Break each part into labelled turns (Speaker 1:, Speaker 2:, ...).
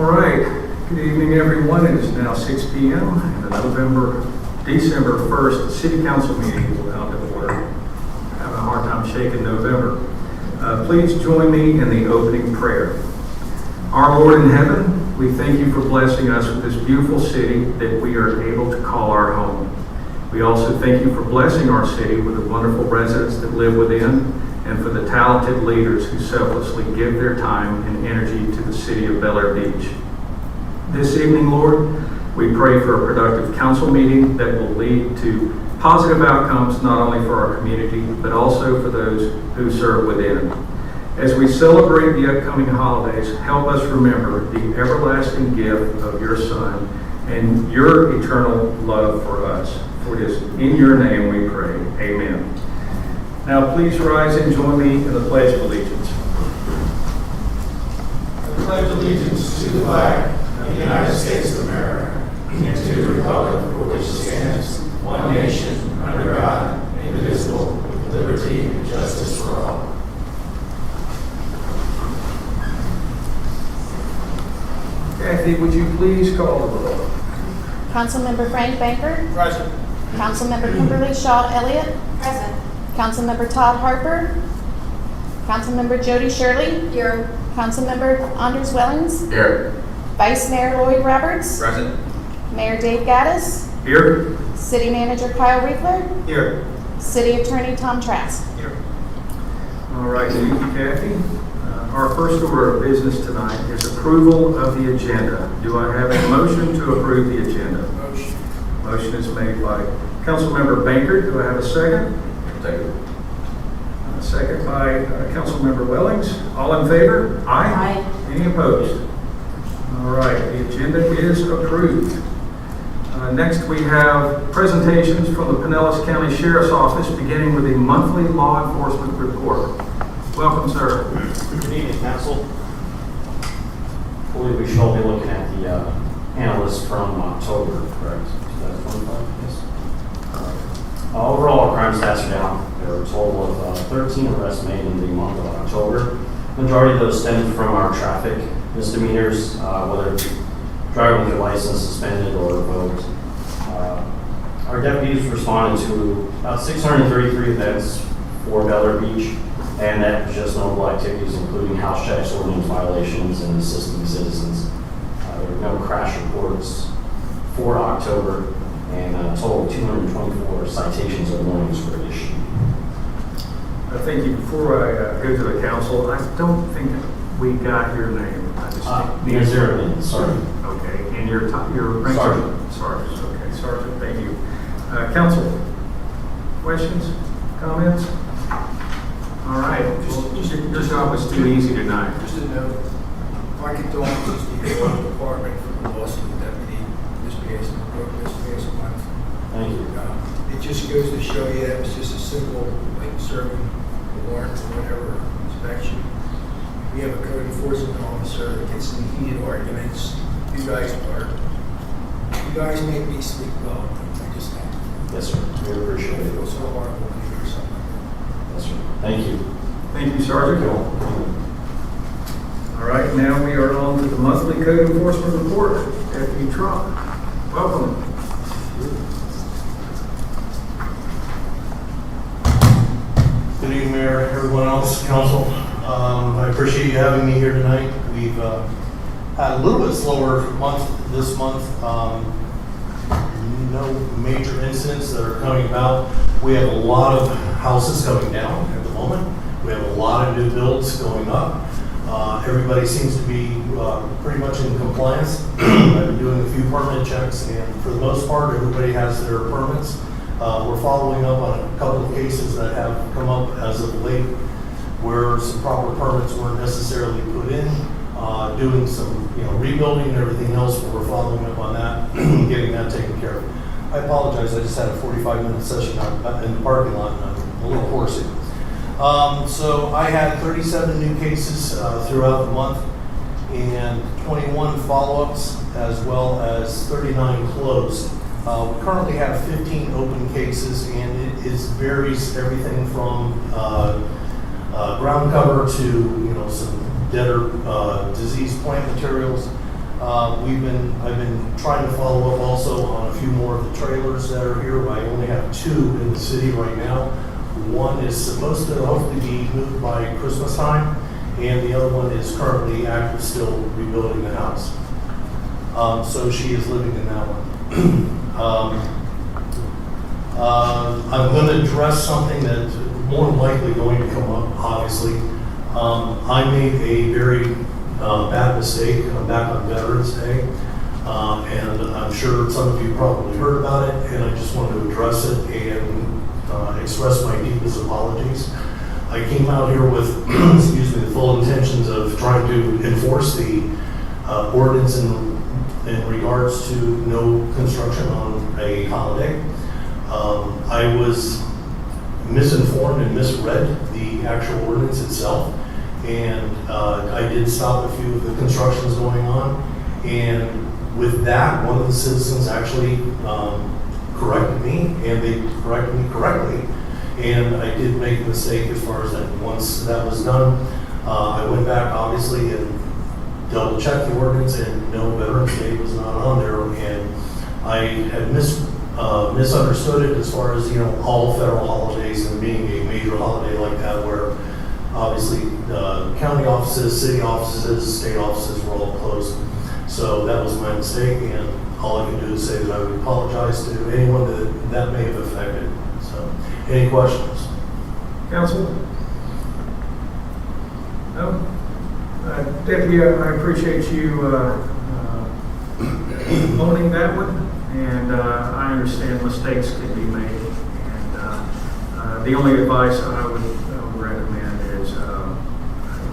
Speaker 1: All right. Good evening, everyone. It is now 6 p.m. and the December 1st City Council meeting is about to order. Having a hard time shaking November. Please join me in the opening prayer. Our Lord in heaven, we thank you for blessing us with this beautiful city that we are able to call our home. We also thank you for blessing our city with the wonderful residents that live within and for the talented leaders who selflessly give their time and energy to the city of Bel Air Beach. This evening, Lord, we pray for a productive council meeting that will lead to positive outcomes not only for our community, but also for those who serve within. As we celebrate the upcoming holidays, help us remember the everlasting gift of your Son and your eternal love for us. For it is in your name we pray. Amen. Now please rise and join me in the Pledge of Allegiance.
Speaker 2: I pledge allegiance to the flag of the United States of America and to the republic for which it stands, one nation, under God, indivisible, with liberty and justice for all.
Speaker 1: Kathy, would you please call the roll?
Speaker 3: Councilmember Frank Bankert.
Speaker 2: Present.
Speaker 3: Councilmember Kimberly Shaw Elliott.
Speaker 4: Present.
Speaker 3: Councilmember Todd Harper. Councilmember Jody Shirley.
Speaker 4: Here.
Speaker 3: Councilmember Anders Wellings.
Speaker 2: Here.
Speaker 3: Vice Mayor Lloyd Roberts.
Speaker 2: Present.
Speaker 3: Mayor Dave Gaddis.
Speaker 1: Here.
Speaker 3: City Manager Kyle Riegler.
Speaker 2: Here.
Speaker 3: City Attorney Tom Trask.
Speaker 2: Here.
Speaker 1: All right, thank you, Kathy. Our first order of business tonight is approval of the agenda. Do I have a motion to approve the agenda?
Speaker 2: Motion.
Speaker 1: Motion is made by Councilmember Bankert. Do I have a second?
Speaker 2: Second.
Speaker 1: A second by Councilmember Wellings. All in favor?
Speaker 3: Aye.
Speaker 1: Any opposed? All right, the agenda is approved. Next, we have presentations from the Pinellas County Sheriff's Office, beginning with the monthly law enforcement report. Welcome, sir.
Speaker 5: Good evening, Council. I believe we should all be looking at the analysts from October, correct? 2025, yes. Overall, our crime stats are down. There were a total of 13 arrests made in the month of October. Majority of those stemmed from our traffic misdemeanors, whether driving with your license suspended or revoked. Our deputies responded to about 633 events for Bel Air Beach, and that was just notable activities including house checks, ordinance violations, and assisting citizens. There were no crash reports for October, and a total of 224 citations or warnings were issued.
Speaker 1: Thank you. Before I go to the council, I don't think we got your name. I just
Speaker 5: Near zero, sorry.
Speaker 1: Okay, and your rank?
Speaker 5: Sergeant.
Speaker 1: Sergeant, okay, Sergeant, thank you. Council, questions, comments? All right, your job was too easy tonight.
Speaker 6: Just a note, my condolences to your department for the loss of the deputy this past month.
Speaker 5: Thank you.
Speaker 6: It just goes to show you that it was just a simple, like serving a warrant or whatever inspection. We have a code enforcement officer that gets in heated arguments. You guys make me sleep well. I just think.
Speaker 5: Yes, sir. We
Speaker 6: I
Speaker 5: appreciate it.
Speaker 6: feel so horrible when you hear something like
Speaker 5: Yes, sir. Thank you.
Speaker 1: Thank you, Sergeant. All right, now we are on to the monthly code enforcement report. Deputy Trump, welcome.
Speaker 7: Good evening, Mayor, everyone else, Council. I appreciate you having me here tonight. We've had a little bit slower month this month. No major incidents that are coming about. We have a lot of houses coming down at the moment. We have a lot of new builds going up. Everybody seems to be pretty much in compliance. I've been doing a few permit checks, and for the most part, everybody has their permits. We're following up on a couple of cases that have come up as of late where some proper permits weren't necessarily put in, doing some rebuilding and everything else, but we're following up on that, getting that taken care of. I apologize, I just had a 45-minute session out in the parking lot and I'm a little hoarse. So I had 37 new cases throughout the month and 21 follow-ups as well as 39 closed. We currently have 15 open cases, and it varies everything from ground cover to some deader disease plant materials. I've been trying to follow up also on a few more of the trailers that are here. I only have 2 in the city right now. One is supposed to hopefully be moved by Christmas time, and the other one is currently active, still rebuilding the house. So she is living in that one. I'm going to address something that's more than likely going to come up, obviously. I made a very bad mistake back on Veterans Day, and I'm sure some of you probably heard about it, and I just wanted to address it and express my deepest apologies. I came out here with, excuse me, the full intentions of trying to enforce the ordinance in regards to no construction on a holiday. I was misinformed and misread the actual ordinance itself, and I did stop a few of the constructions going on, and with that, one of the citizens actually corrected me, and they corrected me correctly, and I did make a mistake as far as that. Once that was done, I went back obviously and double checked the ordinance, and no, Veterans Day was not on there, and I had misunderstood it as far as, all federal holidays and being a major holiday like that, where obviously county offices, city offices, state offices were all closed. So that was my mistake, and all I can do is say that I would apologize to anyone that may have affected. So, any questions?
Speaker 1: Council? No? Deputy, I appreciate you owning that one, and I understand mistakes can be made. And the only advice I would recommend is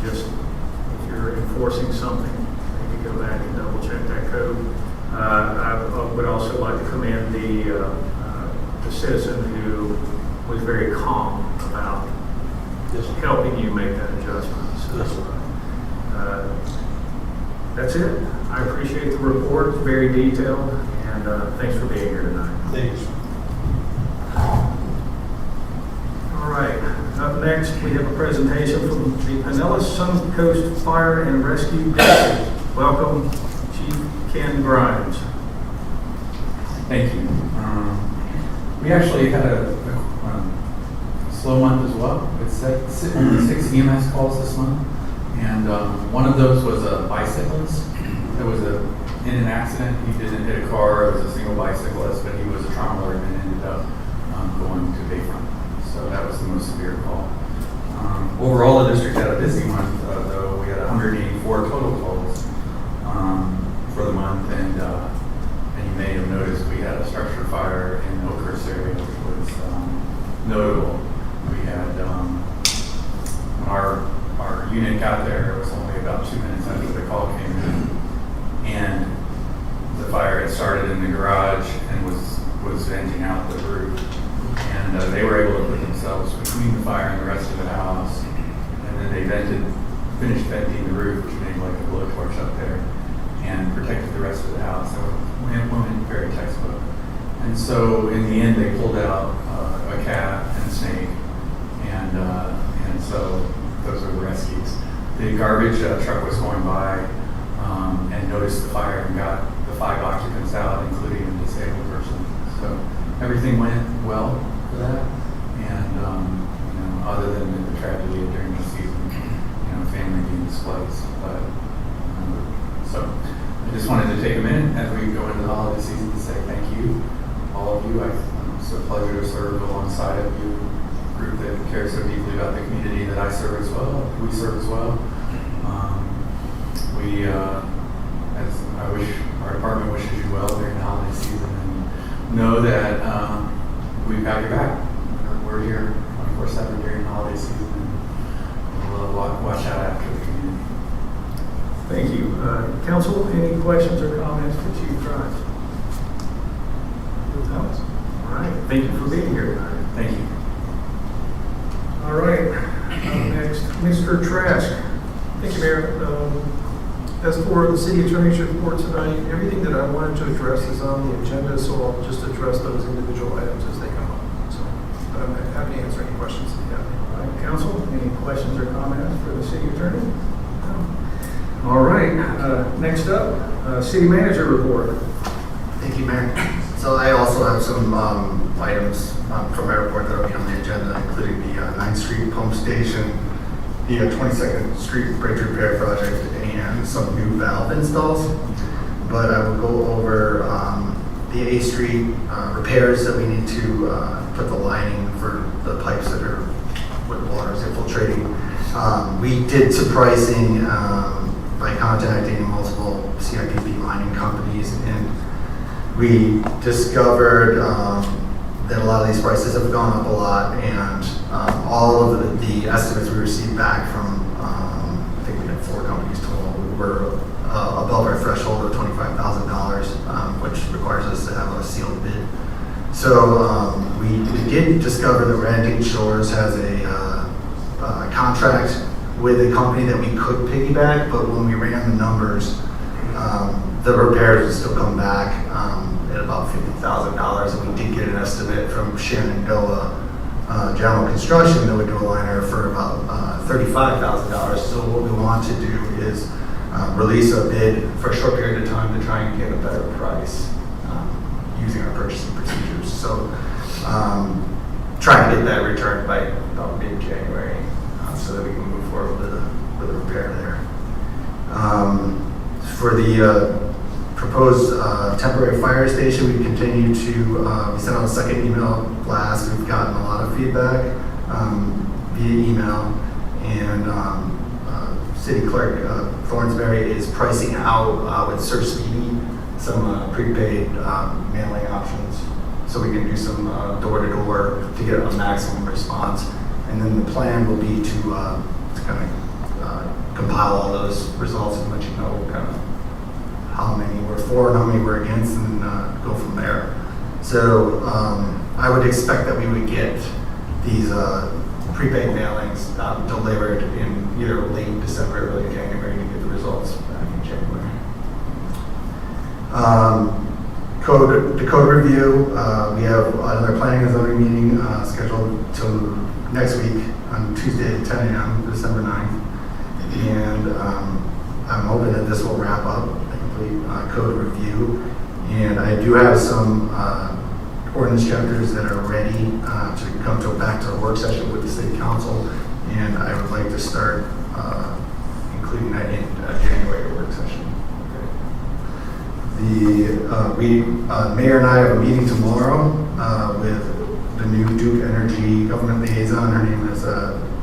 Speaker 1: just if you're enforcing something, maybe go back and double check that code. I would also like to commend the citizen who was very calm about helping you make that adjustment. So, that's it. I appreciate the report. It's very detailed, and thanks for being here tonight.
Speaker 7: Thanks.
Speaker 1: All right. Up next, we have a presentation from the Pinellas Suncoast Fire and Rescue District. Welcome, Chief Ken Grimes.
Speaker 4: Thank you. We actually had a slow month as well. It's 6 EMS calls this month, and one of those was a bicyclist that was in an accident. He didn't hit a car. It was a single bicyclist, but he was a trauma alert and ended up going to Bayfront. So that was the most severe call. Overall, the district had a busy month, though. We had 184 total calls for the month, and you may have noticed we had a structure fire in the Oakhurst area, which was notable. We had when our unit got there, it was only about 2 minutes after the call came in, and the fire had started in the garage and was venting out the roof. And they were able to put themselves between the fire and the rest of the house. And then they finished venting the roof, which made like a blowtorch up there, and protected the rest of the house. So it went very textbook. And so in the end, they pulled out a cat and a snake. And so those were the rescues. The garbage truck was going by and noticed the fire and got the 5 occupants out, including a disabled person. So everything went well for that, and other than the tragedy during the season, family being displaced. But so I just wanted to take a minute as we go into the holiday season to say thank you, all of you. It's a pleasure to serve alongside of you, a group that cares so deeply about the community that I serve as well. We serve as well. As I wish our department wishes you well during the holiday season, and know that we've got your back. We're here 24/7 during the holiday season, and we'll watch out after the community.
Speaker 1: Thank you. Council, any questions or comments for Chief Grimes? No? All right. Thank you for being here tonight.
Speaker 4: Thank you.
Speaker 1: All right. Next, Mr. Trask.
Speaker 8: Thank you, Mayor. As for the city attorney's report tonight, everything that I wanted to address is on the agenda, so I'll just address those individual items as they come up. So I'm happy to answer any questions that you have.
Speaker 1: All right, Council, any questions or comments for the city attorney? No. All right, next up, city manager report.
Speaker 9: Thank you, Mayor. So I also have some items from my report that will be on the agenda, including the 9th Street Pump Station, the 22nd Street Bridge Repair Project, and some new valve installs. But I will go over the 8th Street repairs that we need to put the lining for the pipes that are with water is infiltrating. We did some pricing by contacting multiple CIPP lining companies, and we discovered that a lot of these prices have gone up a lot, and all of the estimates we received back from, I think we had 4 companies total, were above our threshold of $25,000, which requires us to have a sealed bid. So we did discover that Ranting Shores has a contract with a company that we could piggyback, but when we ran the numbers, the repairs would still come back at about $50,000, and we did get an estimate from Shenandoah General Construction that would do a liner for about $35,000. So what we want to do is release a bid for a short period of time to try and get a better price using our purchasing procedures. So trying to get that returned by about mid-January so that we can move forward with a repair there. For the proposed temporary fire station, we continue to, we sent out a second email blast. We've gotten a lot of feedback via email, and City Clerk Thornsberry is pricing out with Search Speedy some prepaid mailing options, so we can do some door-to-door to get a maximum response. And then the plan will be to kind of compile all those results and let you know kind of how many we're for and how many we're against, and go from there. So I would expect that we would get these prepaid mailings delivered in either late December or early January to get the results back in January. The code review, we have another planning and zoning meeting scheduled till next week on Tuesday at 10 a.m., December 9th. And I'm hoping that this will wrap up the complete code review. And I do have some ordinance chapters that are ready to come back to a work session with the city council. And I would like to start including that in January work session. The mayor and I have a meeting tomorrow with the new Duke Energy government liaison. Her name is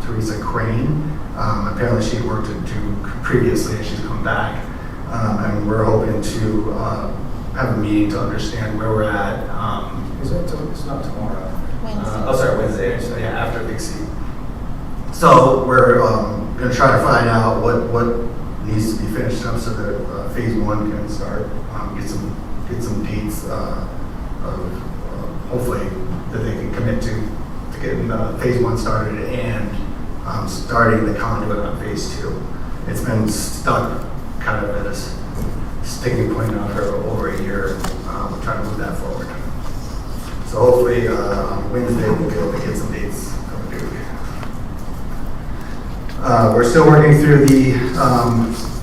Speaker 9: Teresa Crane. Apparently she worked at Duke previously and she's come back. And we're hoping to have a meeting to understand where we're at. It's not tomorrow.
Speaker 3: Wednesday.
Speaker 9: Wednesday. So yeah, after Big C. So we're going to try to find out what needs to be finished up so that phase 1 can start. Get some dates of hopefully that they can commit to getting phase 1 started and starting the conduit on phase 2. It's been stuck kind of at a sticking point now for over a year. We're trying to move that forward. So hopefully on Wednesday we'll be able to get some dates from Duke. We're still working through the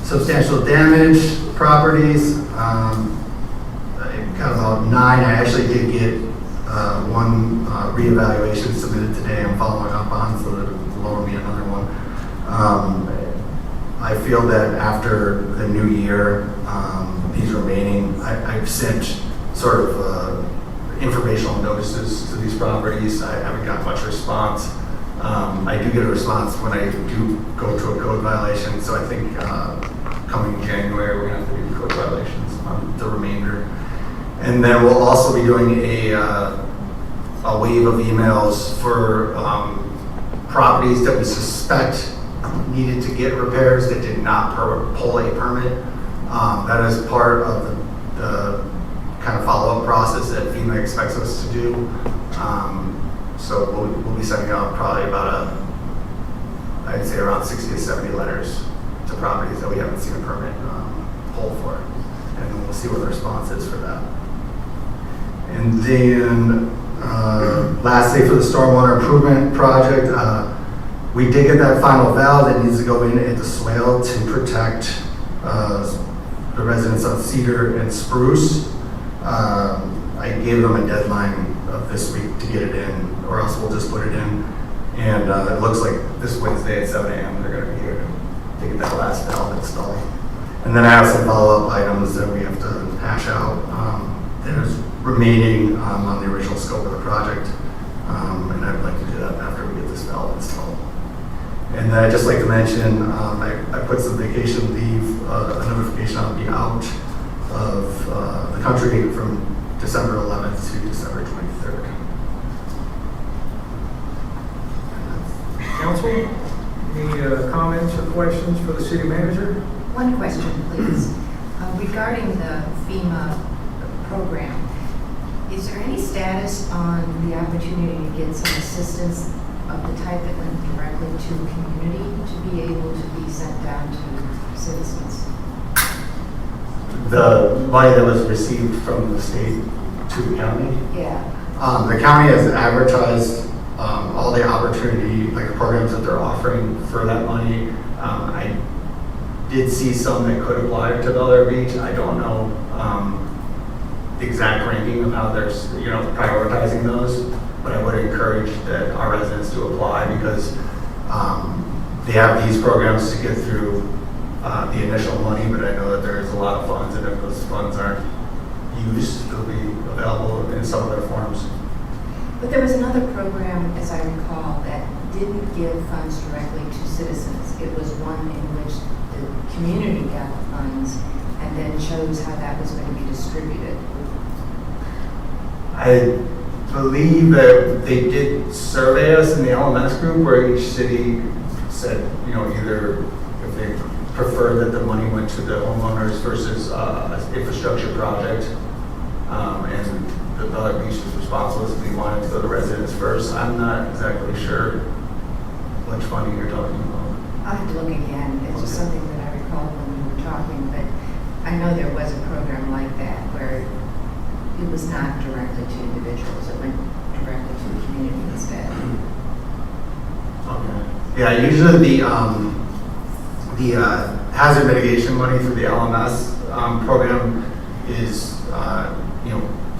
Speaker 9: substantial damage properties. I got about 9. I actually did get one reevaluation submitted today. I'm following up on, so that will lower me another one. I feel that after the new year, these remaining, I've sent sort of informational notices to these properties. I haven't got much response. I do get a response when I do go to a code violation, so I think coming January we're going to have to do code violations on the remainder. And then we'll also be doing a wave of emails for properties that we suspect needed to get repairs that did not pull a permit. That is part of the kind of follow-up process that FEMA expects us to do. So we'll be sending out probably about I'd say around 60 to 70 letters to properties that we haven't seen a permit pulled for. And then we'll see what the response is for that. And then lastly, for the stormwater improvement project, we did get that final valve that needs to go in at the swale to protect the residents of Cedar and Spruce. I gave them a deadline of this week to get it in, or else we'll just put it in. And it looks like this Wednesday at 7 a.m. they're going to be here to get that last valve installed. And then I have some follow-up items that we have to hash out. There's remaining on the original scope of the project, and I'd like to do that after we get this valve installed. And then I'd just like to mention, I put some vacation leave, a notification I'll be out of the country from December 11th to December 23rd.
Speaker 1: Council, any comments or questions for the city manager?
Speaker 10: One question, please. Regarding the FEMA program, is there any status on the opportunity to get some assistance of the type that went directly to the community to be able to be sent down to citizens?
Speaker 9: The money that was received from the state to the county?
Speaker 10: Yeah.
Speaker 9: The county has advertised all the opportunity, like the programs that they're offering for that money. I did see some that could apply to Bel Air Beach. I don't know the exact ranking of how they're, prioritizing those, but I would encourage that our residents to apply because they have these programs to get through the initial money, but I know that there's a lot of funds, and if those funds aren't used, they'll be available in some other forms.
Speaker 10: But there was another program, as I recall, that didn't give funds directly to citizens. It was one in which the community got the funds and then chose how that was going to be distributed.
Speaker 9: I believe that they did survey us in the LMS group where each city said, either if they preferred that the money went to the homeowners versus an infrastructure project, and the Bel Air Beach was responsible if we wanted to go to residents first. I'm not exactly sure which funding you're talking about.
Speaker 10: I'll have to look again. It's just something that I recall when we were talking, but I know there was a program like that where it was not directly to individuals. It went directly to the community instead.
Speaker 9: Okay. Yeah, usually the hazard mitigation money through the LMS program is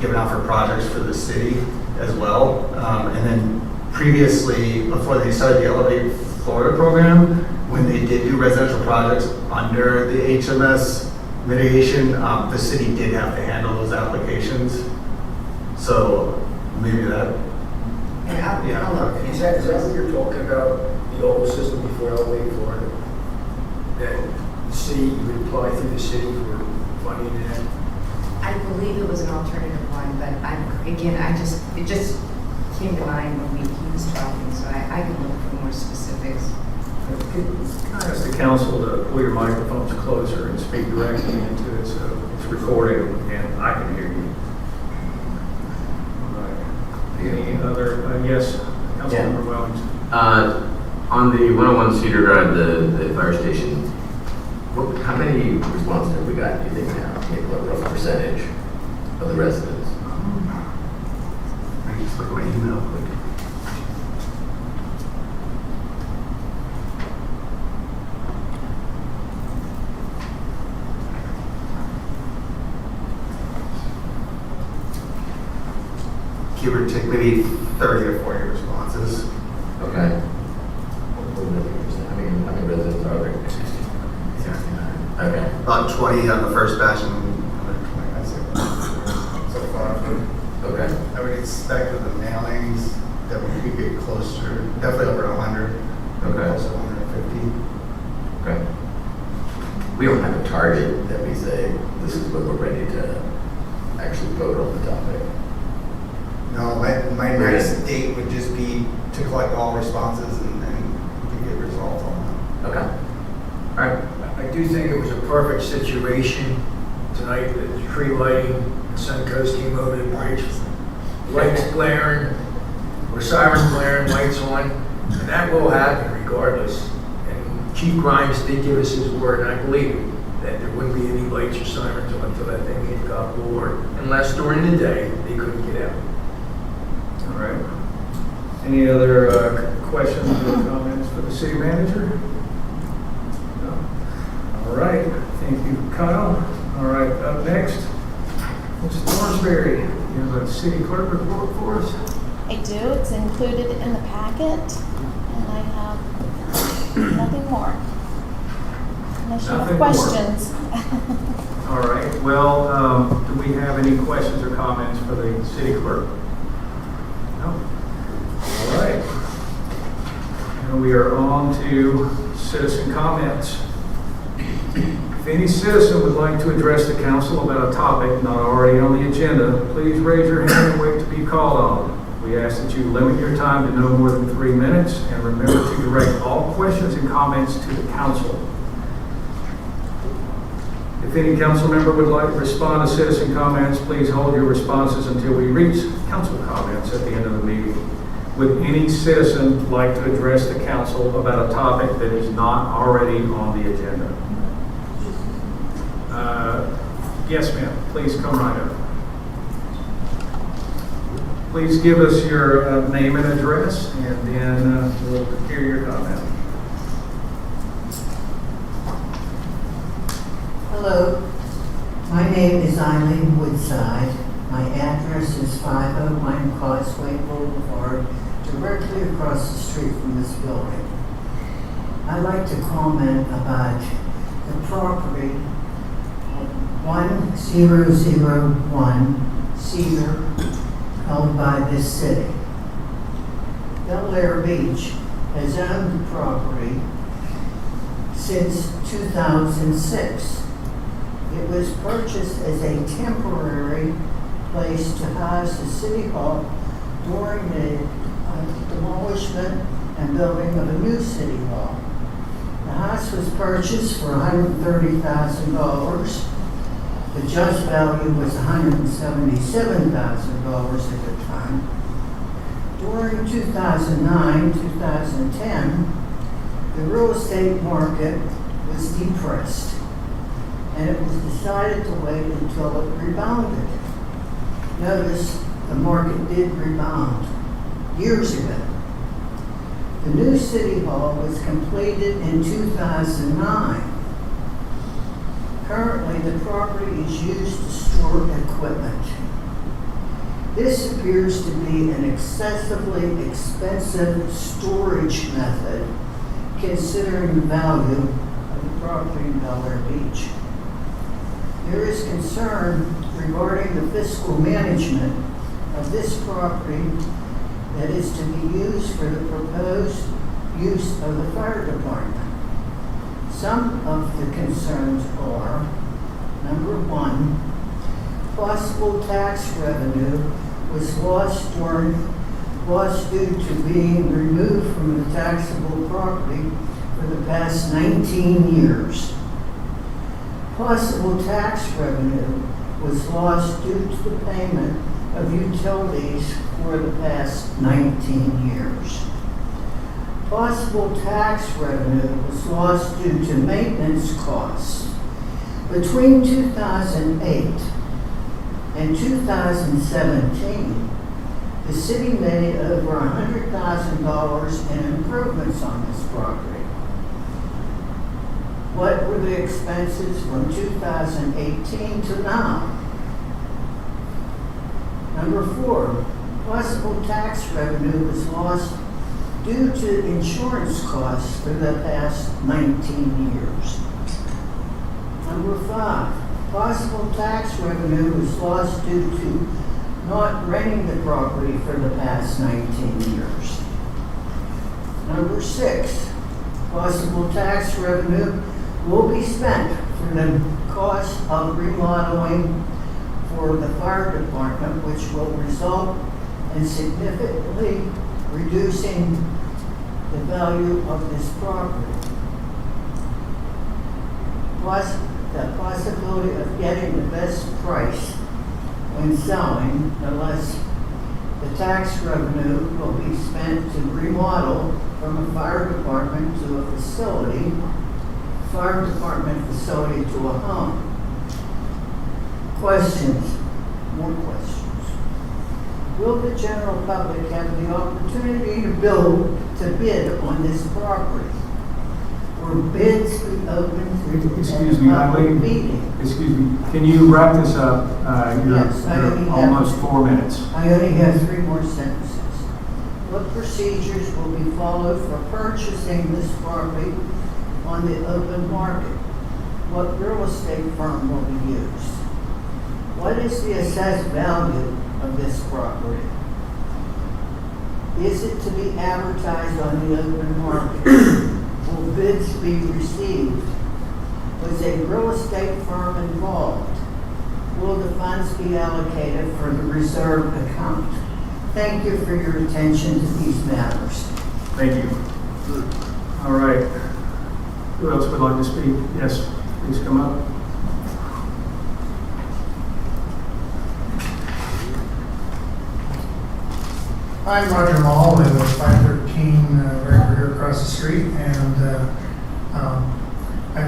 Speaker 9: given out for projects for the city as well. And then previously, before they started the Elevate Florida program, when they did do residential projects under the HMS mitigation, the city did have to handle those applications. So maybe that.
Speaker 10: And I'll look.
Speaker 6: Is that what you're talking about, the old system before Elevate Florida? That the city, you would apply through the city for funding that?
Speaker 10: I believe it was an alternative one, but it just came to mind when he was talking, so I can look for more specifics.
Speaker 1: Can I ask the council to pull your microphones closer and speak directly into it so it's recorded and I can hear you? All right. Any other, yes, Councilmember Wellington?
Speaker 11: On the 101 Cedar Drive, the fire station, how many responses have we got, do you think now? Maybe what rough percentage of the residents?
Speaker 9: I just look at my email quick. Give or take maybe 30 or 40 responses.
Speaker 11: Okay. How many residents are there?
Speaker 9: 69.
Speaker 11: Okay.
Speaker 9: About 20 on the first batch and another 20, I'd say, so far.
Speaker 11: Okay.
Speaker 9: I would expect with the mailings that we could get closer, definitely over 100,
Speaker 11: Okay.
Speaker 9: close to 150.
Speaker 11: Okay. We don't have a target that we say, this is when we're ready to actually vote on the topic.
Speaker 9: No, my next date would just be to collect all responses and to get results on
Speaker 11: Okay. All right.
Speaker 6: I do think it was a perfect situation tonight, the tree lighting, the Suncoast came over the bridge, lights blaring, or sirens blaring, lights on, and that will happen regardless. And Chief Grimes did give us his word, and I believe it, that there wouldn't be any lights or sirens on until that thing had got lowered, unless during the day they couldn't get out.
Speaker 1: All right. Any other questions or comments for the city manager? No. All right. I think Kyle. All right, up next, Ms. Thornsberry. You have a city clerk report for us?
Speaker 3: I do, it's included in the packet, and I have nothing more. Unless you have
Speaker 1: Nothing more.
Speaker 3: questions.
Speaker 1: All right, well, do we have any questions or comments for the city clerk? No? All right. And we are on to citizen comments. If any citizen would like to address the council about a topic not already on the agenda, please raise your hand and wait to be called on. We ask that you limit your time to no more than 3 minutes, and remember to direct all questions and comments to the council. If any council member would like to respond to citizen comments, please hold your responses until we reach council comments at the end of the meeting. Would any citizen like to address the council about a topic that is not already on the agenda? Yes, ma'am. Please come right up. Please give us your name and address, and then we'll hear your comment.
Speaker 12: Hello, my name is Eileen Woodside. My address is 501 Causeway Boulevard, directly across the street from this building. I'd like to comment about the property 1001 Cedar held by this city. Bel Air Beach has owned the property since 2006. It was purchased as a temporary place to house the city hall during the demolishment and building of a new city hall. The house was purchased for $130,000. The just value was $177,000 at the time. During 2009-2010, the real estate market was depressed, and it was decided to wait until it rebounded. Notice the market did rebound years ago. The new city hall was completed in 2009. Currently, the property is used to store equipment. This appears to be an excessively expensive storage method, considering the value of the property in Bel Air Beach. There is concern regarding the fiscal management of this property that is to be used for the proposed use of the fire department. Some of the concerns are, number one, possible tax revenue was lost due to being removed from the taxable property for the past 19 years. Possible tax revenue was lost due to the payment of utilities for the past 19 years. Possible tax revenue was lost due to maintenance costs. Between 2008 and 2017, the city made over $100,000 in improvements on this property. What were the expenses from 2018 to now? Number four, possible tax revenue was lost due to insurance costs for the past 19 years. Number five, possible tax revenue was lost due to not renting the property for the past 19 years. Number six, possible tax revenue will be spent for the cost of remodeling for the fire department, which will result in significantly reducing the value of this property. Plus, the possibility of getting the best price when selling, unless the tax revenue will be spent to remodel from a fire department to a facility, fire department facility to a home. Questions? More questions. Will the general public have the opportunity to bid on this property? where bids be opened
Speaker 1: Excuse
Speaker 12: in
Speaker 1: me,
Speaker 12: a public
Speaker 1: Eileen.
Speaker 12: meeting.
Speaker 1: Excuse me, can you wrap this up?
Speaker 12: Yes, I only
Speaker 1: You're
Speaker 12: have-
Speaker 1: almost 4 minutes.
Speaker 12: I only have 3 more sentences. What procedures will be followed for purchasing this property on the open market? What real estate firm will be used? What is the assessed value of this property? Is it to be advertised on the open market? Will bids be received? Was a real estate firm involved? Will the funds be allocated for the reserve account? Thank you for your attention to these matters.
Speaker 1: Thank you. All right. Who else would like to speak? Yes, please come up.
Speaker 13: I'm Roger Mall, I live at 513 right here across the street, and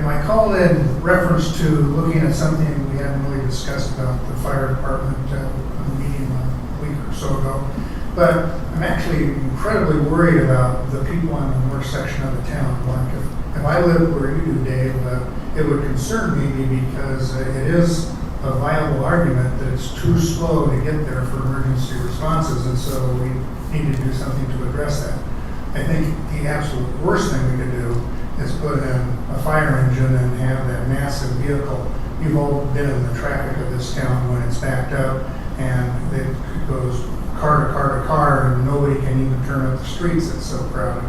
Speaker 13: I called in reference to looking at something we hadn't really discussed about the fire department in the meeting a week or so ago. But I'm actually incredibly worried about the people in the north section of the town. Like if I lived where you do, Dave, it would concern me because it is a viable argument that it's too slow to get there for emergency responses, and so we need to do something to address that. I think the absolute worst thing we could do is put in a fire engine and have that massive vehicle. You've all been in the traffic of this town when it's backed up and it goes car to car to car and nobody can even turn up the streets, it's so crowded.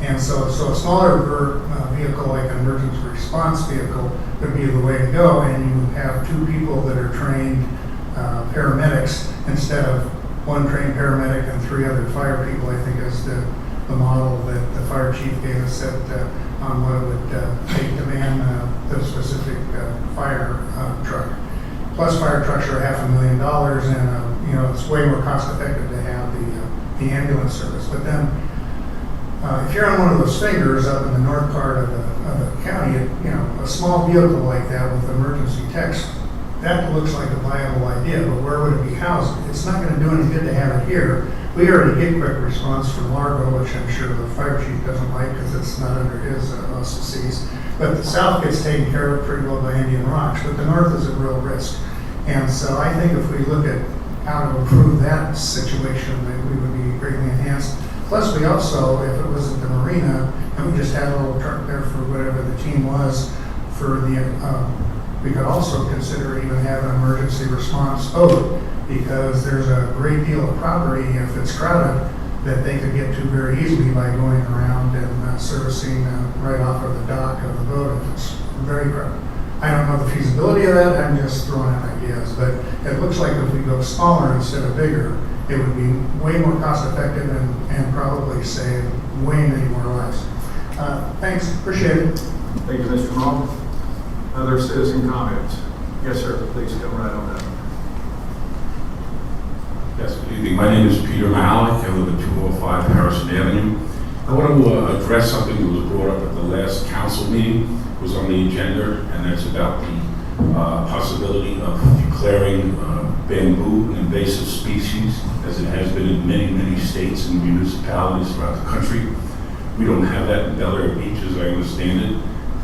Speaker 13: And so a smaller vehicle like an emergency response vehicle would be the way to go, and you would have 2 people that are trained paramedics instead of 1 trained paramedic and 3 other fire people. I think is the model that the fire chief gave us on what it would take to man the specific fire truck. Plus, fire trucks are $500,000, and it's way more cost effective to have the ambulance service. But then, if you're on one of those fingers up in the north part of the county, a small vehicle like that with emergency techs, that looks like a viable idea, but where would it be housed? It's not going to do any good to have it here. We already get quick response from Largo, which I'm sure the fire chief doesn't like because it's not under his auspices. But the south gets taken care of pretty well by Indian Rocks, but the north is a real risk. And so I think if we look at how to improve that situation, that we would be greatly enhanced. Plus, we also, if it was at the marina, and we just had a little truck there for whatever the team was, for we could also consider even having an emergency response boat, because there's a great deal of property, if it's crowded, that they could get to very easily by going around and servicing right off of the dock of the boat if it's very crowded. I don't know the feasibility of that, I'm just throwing out ideas, but it looks like if we go smaller instead of bigger, it would be way more cost effective and probably save way many more lives. Thanks, appreciate it.
Speaker 1: Thank you, Mr. Mall. Other citizen comments? Yes, sir, please come right on up.
Speaker 14: Yes, good evening. My name is Peter Malik. I live at 205 Harrison Avenue. I want to address something that was brought up at the last council meeting. It was on the agenda, and that's about the possibility of declaring bamboo an invasive species, as it has been in many, many states and municipalities throughout the country. We don't have that in Bel Air Beach, as I understand it,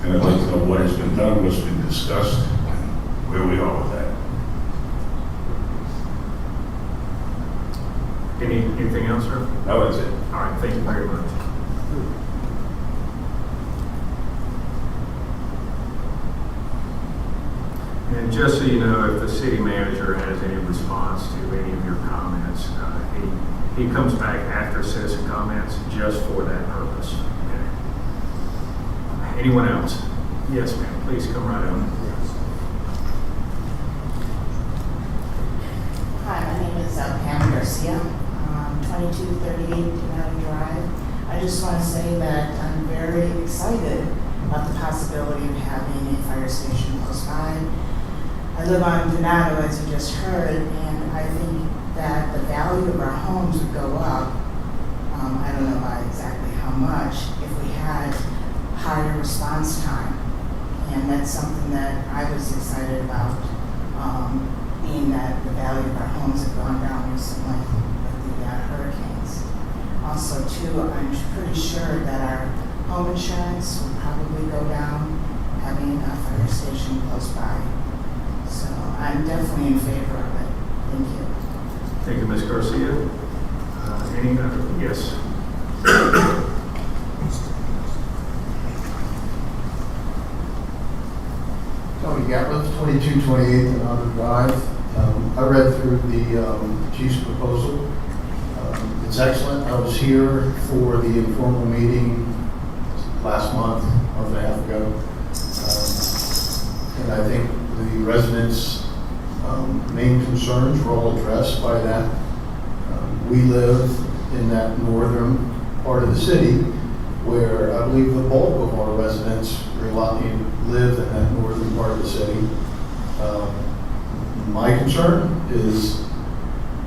Speaker 14: and I'd like to know what has been done, what's been discussed, and where we are with that.
Speaker 1: Anything else, sir?
Speaker 14: No, that's it.
Speaker 1: All right, thank you very much. And just so you know, if the city manager has any response to any of your comments, he comes back after citizen comments just for that purpose. Okay. Anyone else? Yes, ma'am. Please come right on.
Speaker 15: Hi, my name is Pam Garcia, 2238 Denali Drive. I just want to say that I'm very excited about the possibility of having a fire station close by. I live on Donato, as you just heard, and I think that the value of our homes would go up. I don't know by exactly how much if we had higher response time. And that's something that I was excited about, being that the value of our homes have gone down recently with the hurricanes. Also, too, I'm pretty sure that our home insurance will probably go down, having a fire station close by. So I'm definitely in favor of it. Thank you.
Speaker 1: Thank you, Ms. Garcia. Any other? Yes.
Speaker 16: Tony Gatliff, 2228 Another Drive. I read through the chief's proposal. It's excellent. I was here for the informal meeting last month and a half ago. And I think the residents' main concerns were all addressed by that. We live in that northern part of the city where I believe the bulk of our residents live in that northern part of the city. My concern is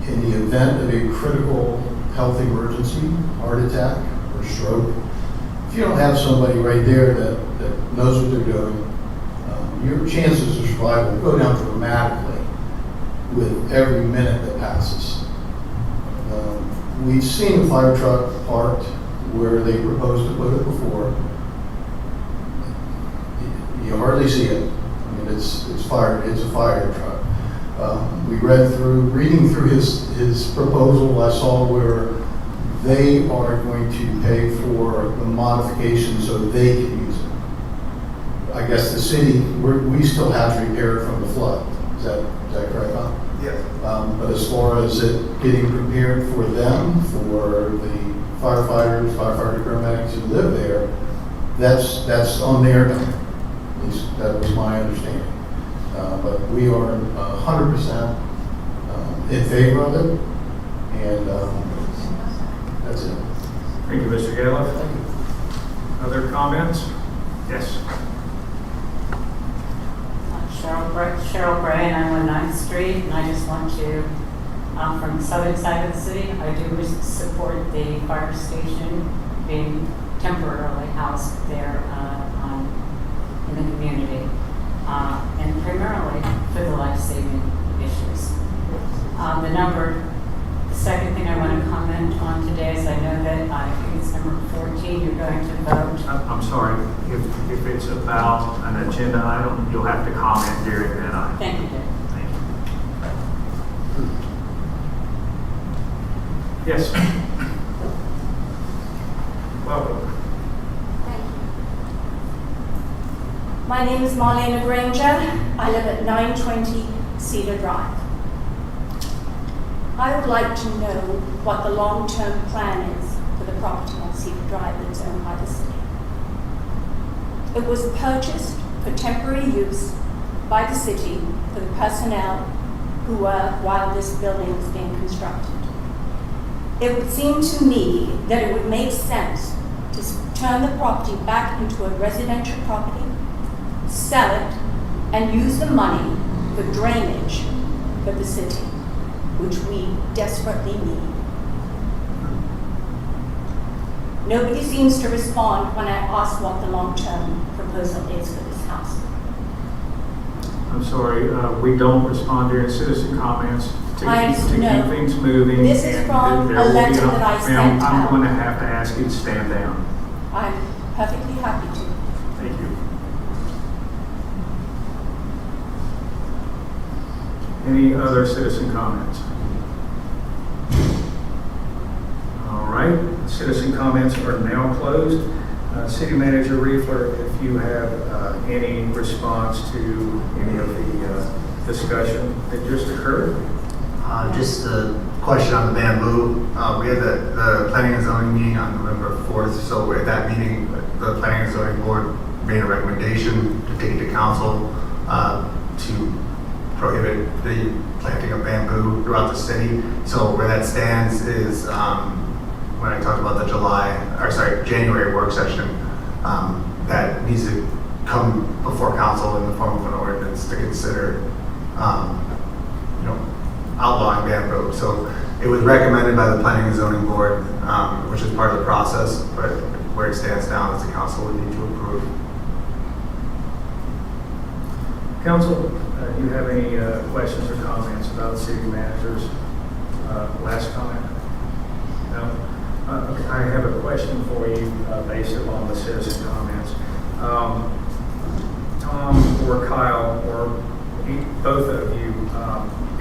Speaker 16: in the event of a critical health emergency, heart attack or stroke, if you don't have somebody right there that knows what they're doing, your chances of survival go down dramatically with every minute that passes. We've seen a fire truck parked where they proposed to put it before. You hardly see it. I mean, it's a fire truck. Reading through his proposal, I saw where they are going to pay for the modification so they can use it. I guess the city, we still have to repair it from the flood. Is that correct, Bob?
Speaker 9: Yes.
Speaker 16: But as far as it getting prepared for them, for the firefighters, firefighter paramedics who live there, that's on their dime. At least that was my understanding. But we are 100% in favor of it, and that's it.
Speaker 1: Thank you, Mr. Galiff. Other comments? Yes.
Speaker 17: Cheryl Gray, and I'm on 9th Street, and I just want to, from the southern side of the city, I do support the fire station being temporarily housed there in the community, and primarily for the life-saving issues. The second thing I want to comment on today is I know that I think it's number 14, you're going to vote.
Speaker 1: I'm sorry, if it's about an agenda item, you'll have to comment during that item.
Speaker 17: Thank you, Dick.
Speaker 1: Thank you. Yes. Welcome.
Speaker 18: Thank you. My name is Marlena Granger. I live at 920 Cedar Drive. I would like to know what the long-term plan is for the property on Cedar Drive that's owned by the city. It was purchased for temporary use by the city for the personnel who were while this building was being constructed. It would seem to me that it would make sense to turn the property back into a residential property, sell it, and use the money for drainage for the city, which we desperately need. Nobody seems to respond when I ask what the long-term proposal is for this house.
Speaker 1: I'm sorry, we don't respond during citizen comments to keep things moving.
Speaker 18: This is
Speaker 1: and
Speaker 18: from
Speaker 1: there
Speaker 18: a
Speaker 1: will be
Speaker 18: letter that I
Speaker 1: Ma'am,
Speaker 18: sent
Speaker 1: I'm
Speaker 18: out.
Speaker 1: going to have to ask you to stand down.
Speaker 18: I'm perfectly happy to.
Speaker 1: Thank you. Any other citizen comments? All right, citizen comments are now closed. City Manager Riefler, if you have any response to any of the discussion that just occurred?
Speaker 9: Just a question on the bamboo. We had the planning and zoning meeting on November 4th. So at that meeting, the planning and zoning board made a recommendation to take it to council to prohibit the planting of bamboo throughout the city. So where that stands is when I talked about the January work session, that needs to come before council in the form of an ordinance to consider, outlawing bamboo. So it was recommended by the planning and zoning board, which is part of the process, but where it stands now is the council would need to approve.
Speaker 1: Council, do you have any questions or comments about the city manager's last comment? No? I have a question for you based upon the citizen comments. Tom or Kyle, or both of you,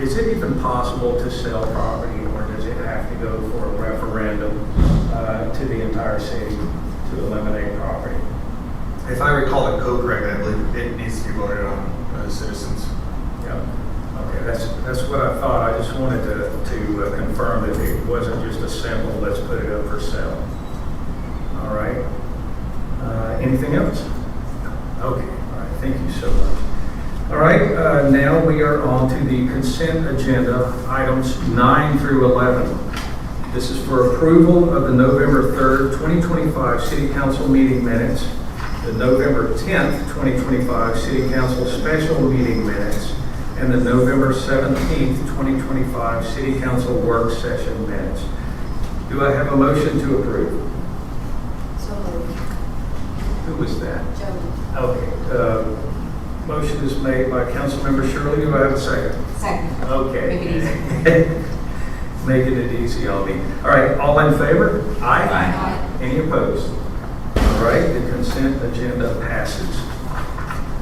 Speaker 1: is it even possible to sell property, or does it have to go for a referendum to the entire city to eliminate property?
Speaker 9: If I recall the code correctly, I believe it needs to be voted on by the citizens.
Speaker 1: Yeah. Okay, that's what I thought. I just wanted to confirm that it wasn't just a simple, let's put it up for sale. All right. Anything else? Okay. All right. Thank you so much. All right. Now we are on to the consent agenda, items 9 through 11. This is for approval of the November 3rd, 2025 City Council meeting minutes, the November 10th, 2025 City Council special meeting minutes, and the November 17th, 2025 City Council work session minutes. Do I have a motion to approve?
Speaker 10: So moved.
Speaker 1: Who was that?
Speaker 10: Jody.
Speaker 1: Okay. Motion is made by Councilmember Shirley. Do I have a second?
Speaker 10: Second.
Speaker 1: Okay.
Speaker 10: Make it easy.
Speaker 1: Making it easy on me. All right, all in favor? Aye.
Speaker 10: Aye.
Speaker 1: Any opposed? All right, the consent agenda passes.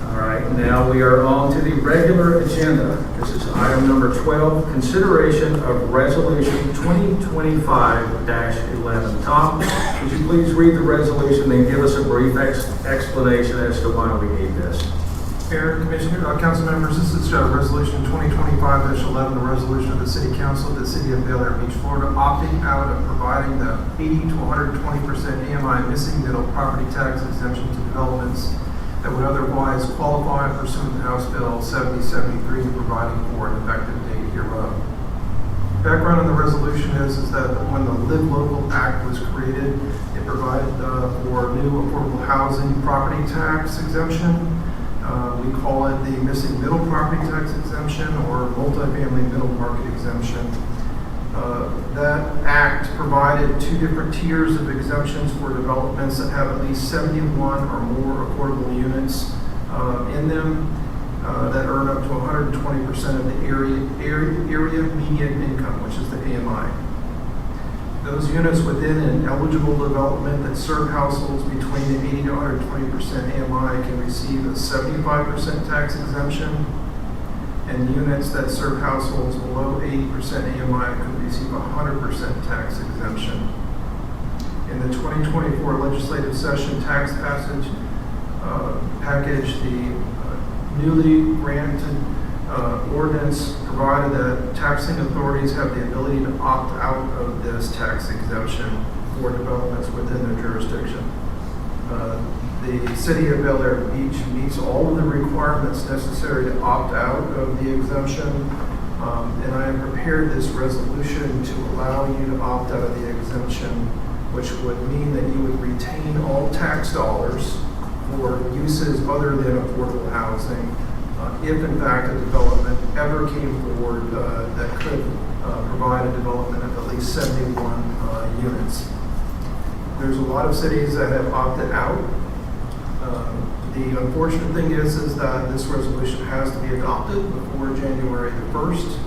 Speaker 1: All right, now we are on to the regular agenda. This is item number 12, consideration of resolution 2025-11. Tom, would you please read the resolution and give us a brief explanation as to why we need this?
Speaker 8: Mayor, Commissioner, council members, this is Resolution 2025-11, the resolution of the City Council of the City of Bel Air Beach, Florida, opting out of providing the 80 to 120% AMI missing middle property tax exemption to developments that would otherwise qualify pursuant to House Bill 7073, providing for an effective date hereof. Background on the resolution is that when the Live Local Act was created, it provided for new affordable housing property tax exemption. We call it the missing middle property tax exemption or multifamily middle market exemption. That act provided 2 different tiers of exemptions for developments that have at least 71 or more affordable units in them that earn up to 120% of the area median income, which is the AMI. Those units within an eligible development that serve households between the 80 to 120% AMI can receive a 75% tax exemption, and units that serve households below 80% AMI could receive 100% tax exemption. In the 2024 legislative session tax passage package, the newly granted ordinance provided that taxing authorities have the ability to opt out of this tax exemption for developments within their jurisdiction. The City of Bel Air Beach meets all of the requirements necessary to opt out of the exemption, and I have prepared this resolution to allow you to opt out of the exemption, which would mean that you would retain all tax dollars for uses other than affordable housing, if in fact a development ever came forward that could provide a development of at least 71 units. There's a lot of cities that have opted out. The unfortunate thing is that this resolution has to be adopted before January the 1st,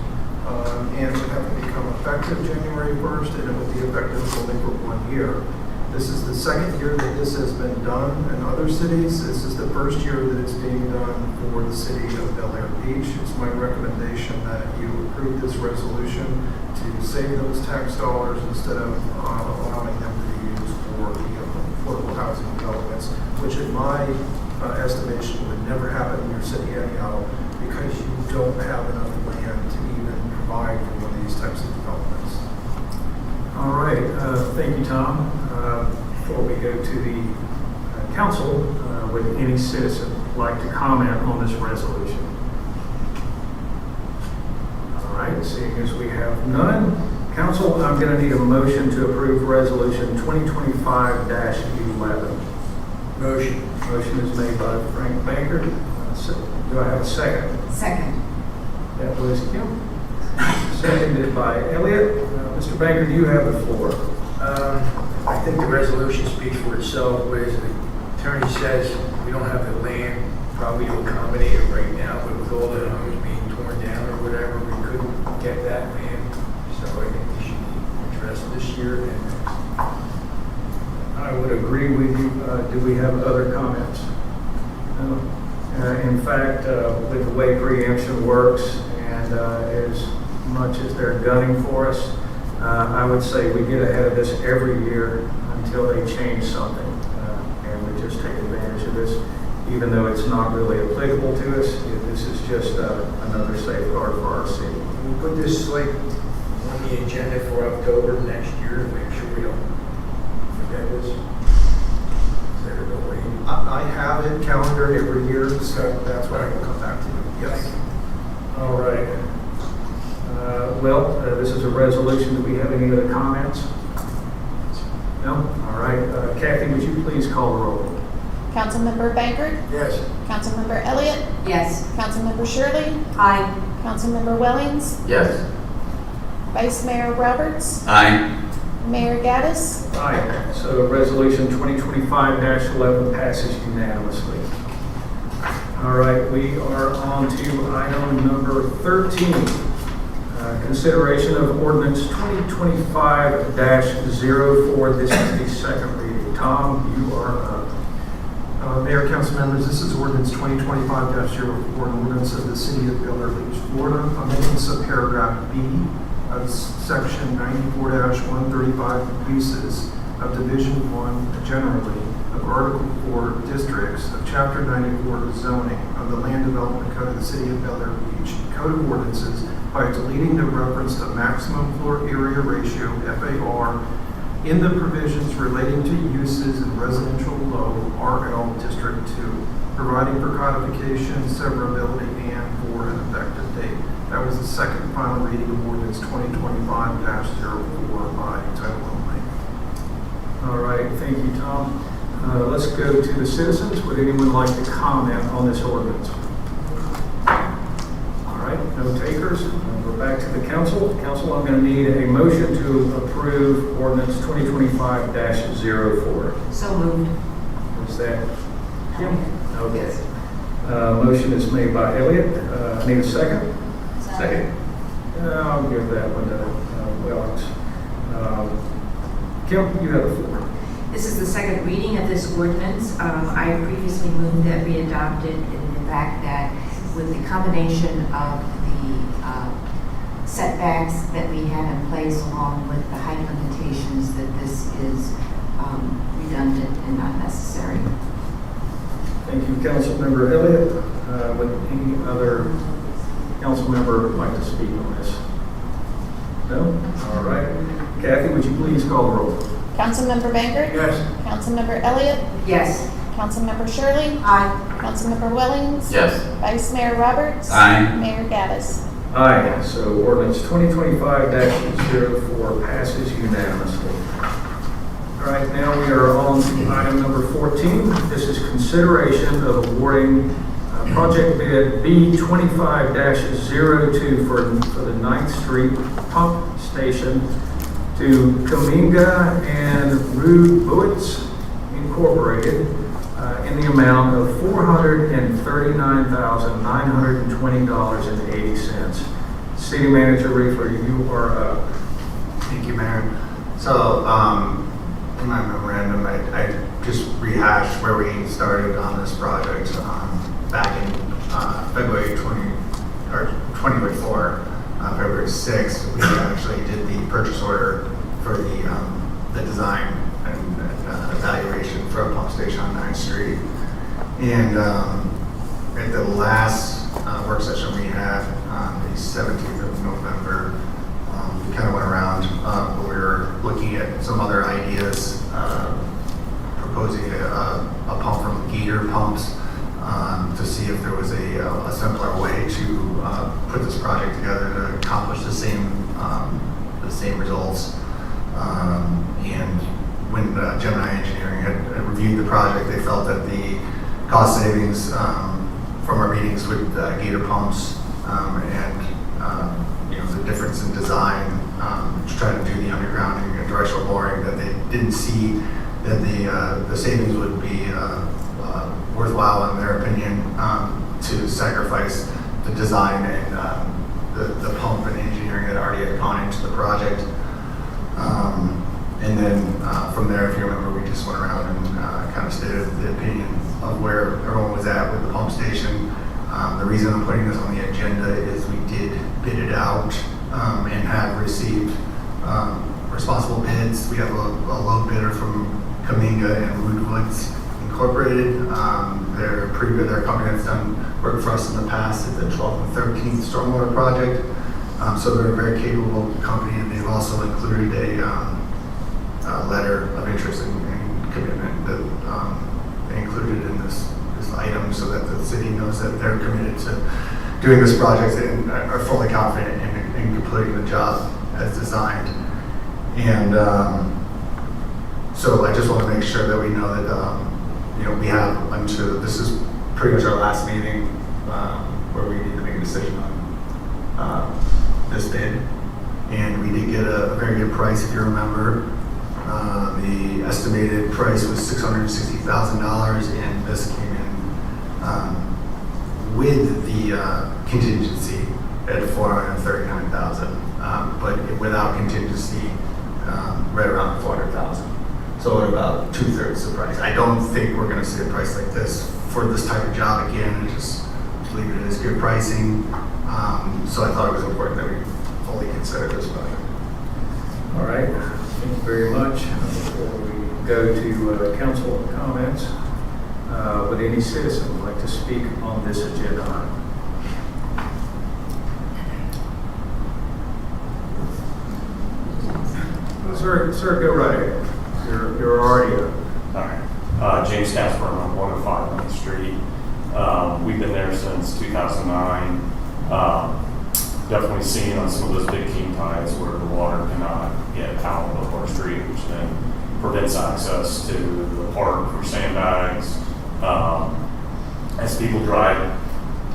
Speaker 8: and it would have to become effective January 1st, and it would be effective only for 1 year. This is the second year that this has been done in other cities. This is the first year that it's being done for the City of Bel Air Beach. It's my recommendation that you approve this resolution to save those tax dollars instead of allowing them to be used for the affordable housing developments, which in my estimation would never happen in your city anyhow, because you don't have enough land to even provide for one of these types of developments.
Speaker 1: All right, thank you, Tom. Before we go to the council, would any citizen like to comment on this resolution? All right, seeing as we have none, council, I'm going to need a motion to approve resolution 2025-11.
Speaker 6: Motion.
Speaker 1: Motion is made by Frank Banker. Do I have a second?
Speaker 10: Second.
Speaker 1: That was Kim. Seconded by Elliot. Mr. Banker, you have the floor.
Speaker 6: I think the resolution speaks for itself, whereas the attorney says we don't have the land probably to accommodate it right now, but with all the homes being torn down or whatever, we couldn't get that land. So I think we should address this year and next.
Speaker 1: I would agree with you. Do we have other comments? No. In fact, with the way preemption works and as much as they're gunning for us, I would say we get ahead of this every year until they change something. And we just take advantage of this, even though it's not really applicable to us. This is just another safeguard for our city.
Speaker 6: We put this like on the agenda for October next year to make sure we don't forget this. Is there no way?
Speaker 8: I have it calendared every year, so that's what I can come back to. Yes.
Speaker 1: All right. Well, this is a resolution. Do we have any other comments? No? All right. Kathy, would you please call the roll?
Speaker 3: Councilmember Bankert?
Speaker 6: Yes.
Speaker 3: Councilmember Elliott?
Speaker 10: Yes.
Speaker 3: Councilmember Shirley?
Speaker 10: Aye.
Speaker 3: Councilmember Wellings?
Speaker 11: Yes.
Speaker 3: Vice Mayor Roberts?
Speaker 11: Aye.
Speaker 3: Mayor Gaddis?
Speaker 1: Aye. So resolution 2025-11 passes unanimously. All right, we are on to item number 13. Consideration of ordinance 2025-04. This is the second reading. Tom, you are up.
Speaker 8: Mayor, council members, this is ordinance 2025-04, an ordinance of the city of Bel Air Beach, Florida, amending subparagraph B of section 94-135 uses of Division 1 generally of Article 4 districts of Chapter 94 zoning of the Land Development Code of the City of Bel Air Beach, Code of Ordinances, by deleting the reference to maximum floor area ratio, FAR, in the provisions relating to uses in residential low RL District 2, providing for codification, severability, and for an effective date. That was the second final reading of ordinance 2025-04 by title only.
Speaker 1: All right, thank you, Tom. Let's go to the citizens. Would anyone like to comment on this ordinance? All right, no takers. We're back to the council. Council, I'm going to need a motion to approve ordinance 2025-04.
Speaker 10: So moved.
Speaker 1: Is that Kim? Okay. Motion is made by Elliott. Need a second?
Speaker 11: Second.
Speaker 1: I'll give that one to Wellings. Kim, you have the floor.
Speaker 10: This is the second reading of this ordinance. I previously moved that we adopted in the fact that with the combination of the setbacks that we had in place along with the height limitations, that this is redundant and not necessary.
Speaker 1: Thank you, Councilmember Elliott. Would any other council member like to speak on this? No? All right. Kathy, would you please call the roll?
Speaker 3: Councilmember Bankert?
Speaker 6: Yes.
Speaker 3: Councilmember Elliott?
Speaker 10: Yes.
Speaker 3: Councilmember Shirley?
Speaker 10: Aye.
Speaker 3: Councilmember Wellings?
Speaker 11: Yes.
Speaker 3: Vice Mayor Roberts?
Speaker 11: Aye.
Speaker 3: Mayor Gaddis?
Speaker 1: Aye. So ordinance 2025-04 passes unanimously. All right, now we are on to item number 14. This is consideration of awarding project bid B25-02 for the 9th Street Pump Station to Kaminga and Ruud-Buits Incorporated in the amount of $439,920.80. City Manager Riefler, you are up.
Speaker 9: Thank you, Mayor. So, in my memorandum, I just rehashed where we started on this project back in February 2024. February 6th, we actually did the purchase order for the design and evaluation for a pump station on 9th Street. And at the last work session we had on the 17th of November, we kind of went around, we were looking at some other ideas, proposing a pump from Gator Pumps to see if there was a simpler way to put this project together to accomplish the same results. And when Gemini Engineering had reviewed the project, they felt that the cost savings from our meetings with Gator Pumps and the difference in design to try to do the undergrounding and directional boring, that they didn't see that the savings would be worthwhile in their opinion to sacrifice the design and the pump and engineering that already had gone into the project. And then from there, if you remember, we just went around and kind of stated the opinion of where everyone was at with the pump station. The reason I'm putting this on the agenda is we did bid it out and have received responsible bids. We have a low bidder from Kaminga and Woodwoods Incorporated. They're pretty good. They're a company that's done work for us in the past at the 12th and 13th stormwater project. So they're a very capable company, and they've also included a letter of interest and commitment that they included in this item so that the city knows that they're committed to doing this project and are fully confident in completing the job as designed. And so I just want to make sure that we know that we have until this is pretty much our last meeting where we need to make a decision on this bid. And we did get a very good price, if you remember. The estimated price was $660,000, and this came in with the contingency at $439,000, but without contingency, right around $400,000. So at about 2/3 the price. I don't think we're going to see a price like this for this type of job again. Just leave it as good pricing. So I thought it was important that we fully consider this project.
Speaker 1: All right, thank you very much. Before we go to council comments, would any citizen like to speak on this agenda item? Sir, go right ahead. You're already up.
Speaker 19: All right. James Casper, I'm on 105 9th Street. We've been there since 2009. Definitely seen on some of those big king tides where the water cannot get out of our street, which then prevents access to the park for sandbags. As people drive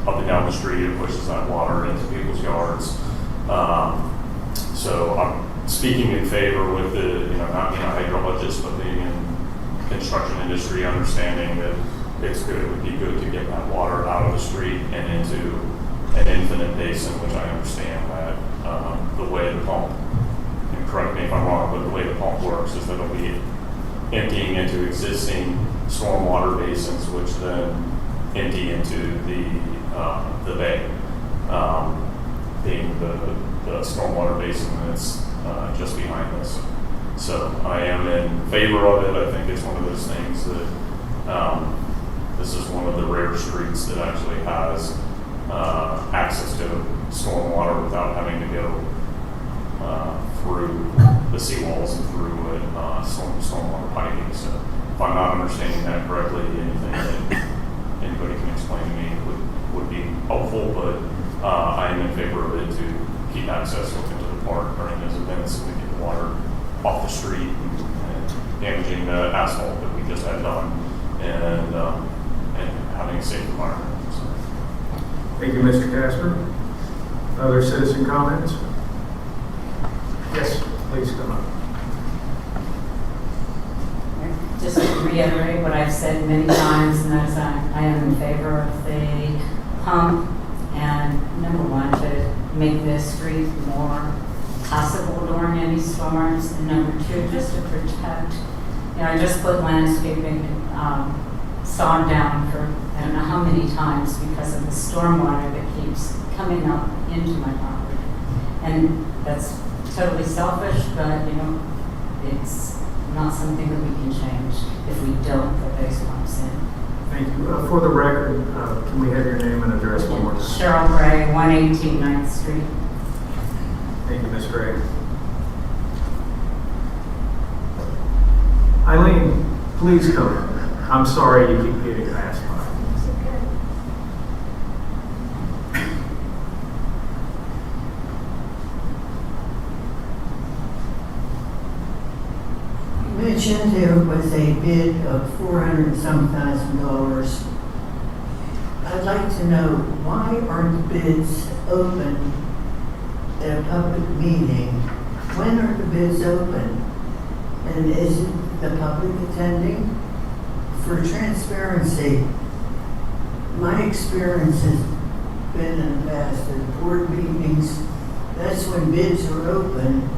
Speaker 19: up and down the street, it pushes that water into people's yards. So I'm speaking in favor with the, not being a hydrologist, but being in construction industry, understanding that it would be good to get that water out of the street and into an infinite basin, which I understand that the way the pump, and correct me if I'm wrong, but the way the pump works is that it'll be emptying into existing stormwater basins, which then empty into the bay, being the stormwater basin that's just behind us. So I am in favor of it. I think it's one of those things that this is one of the rare streets that actually has access to stormwater without having to go through the seawalls and through stormwater piping. So if I'm not understanding that correctly, anything that anybody can explain to me would be helpful, but I am in favor of it to keep access open to the park during those events so we get the water off the street and damaging the asphalt that we just had done and having a safe environment. So.
Speaker 1: Thank you, Mr. Casper. Other citizen comments? Yes, please come up.
Speaker 17: Just to reiterate what I've said many times, and that is I am in favor of the pump, and number one, to make this street more passable during any storms, and number two, just to protect, I just put landscaping sod down for I don't know how many times because of the stormwater that keeps coming up into my property. And that's totally selfish, but it's not something that we can change if we don't put those pumps in.
Speaker 1: Thank you. For the record, can we have your name and address one more time?
Speaker 17: Cheryl Gray, 118 9th Street.
Speaker 1: Thank you, Ms. Gray. Eileen, please come. I'm sorry you keep getting passed by.
Speaker 12: You mentioned there was a bid of $400,000. I'd like to know, why aren't the bids open at a public meeting? When are the bids open? And isn't the public attending? For transparency, my experience has been in the past at board meetings, that's when bids are open,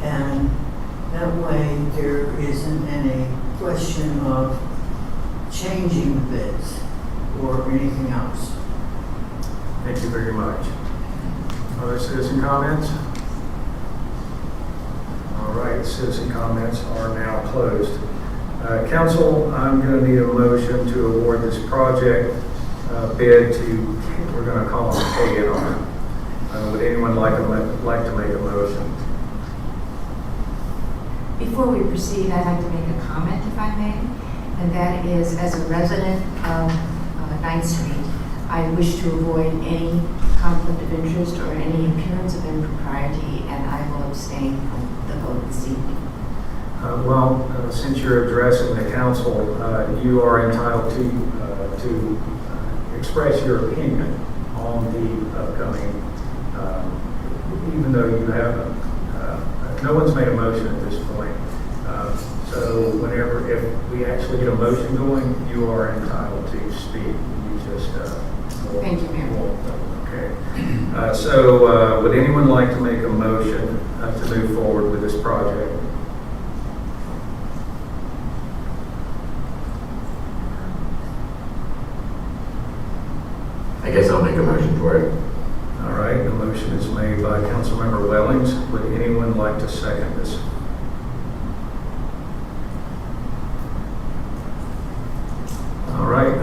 Speaker 12: and way there isn't any question of changing the bids or anything else.
Speaker 1: Thank you very much. Other citizen comments? All right, citizen comments are now closed. Council, I'm going to need a motion to award this project bid to, we're going to call them K&R. Would anyone like to make a motion?
Speaker 10: Before we proceed, I'd like to make a comment, if I may, and that is, as a resident of 9th Street, I wish to avoid any conflict of interest or any appearance of impropriety, and I will abstain from the vote this evening.
Speaker 1: Since you're addressing the council, you are entitled to express your opinion on the upcoming, even though you haven't, no one's made a motion at this point. So if we actually get a motion going, you are entitled to speak. You just,
Speaker 10: thank you, Mayor.
Speaker 1: Okay. Would anyone like to make a motion to move forward with this project?
Speaker 11: I guess I'll make a motion for it.
Speaker 1: All right, the motion is made by Councilmember Wellings. Would anyone like to second this? All right,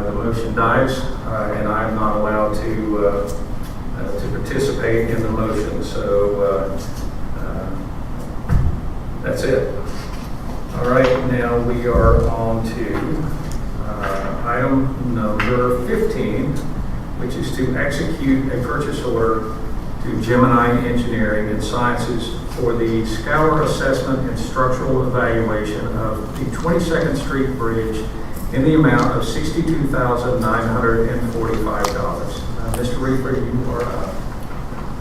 Speaker 1: the motion dies, and I'm not allowed to participate in the motion, so that's it. All right, now we are on to item number 15, which is to execute a purchase order to Gemini Engineering and Sciences for the scour assessment and structural evaluation of the 22nd Street Bridge in the amount of $62,945. Mr. Reaper, you are up.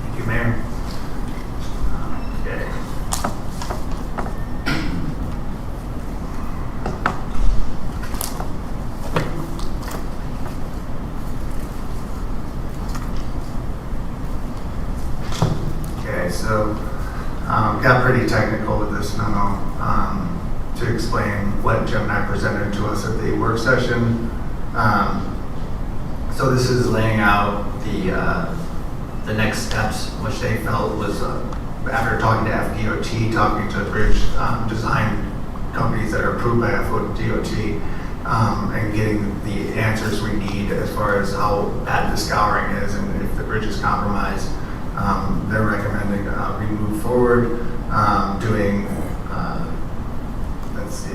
Speaker 6: Thank you, Mayor.
Speaker 9: So, got pretty technical with this memo to explain what Gemini presented to us at the work session. So this is laying out the next steps, which they felt was after talking to FDOT, talking to bridge design companies that are approved by FDOT, and getting the answers we need as far as how bad the scouring is and if the bridge is compromised. They're recommending we move forward doing, let's see,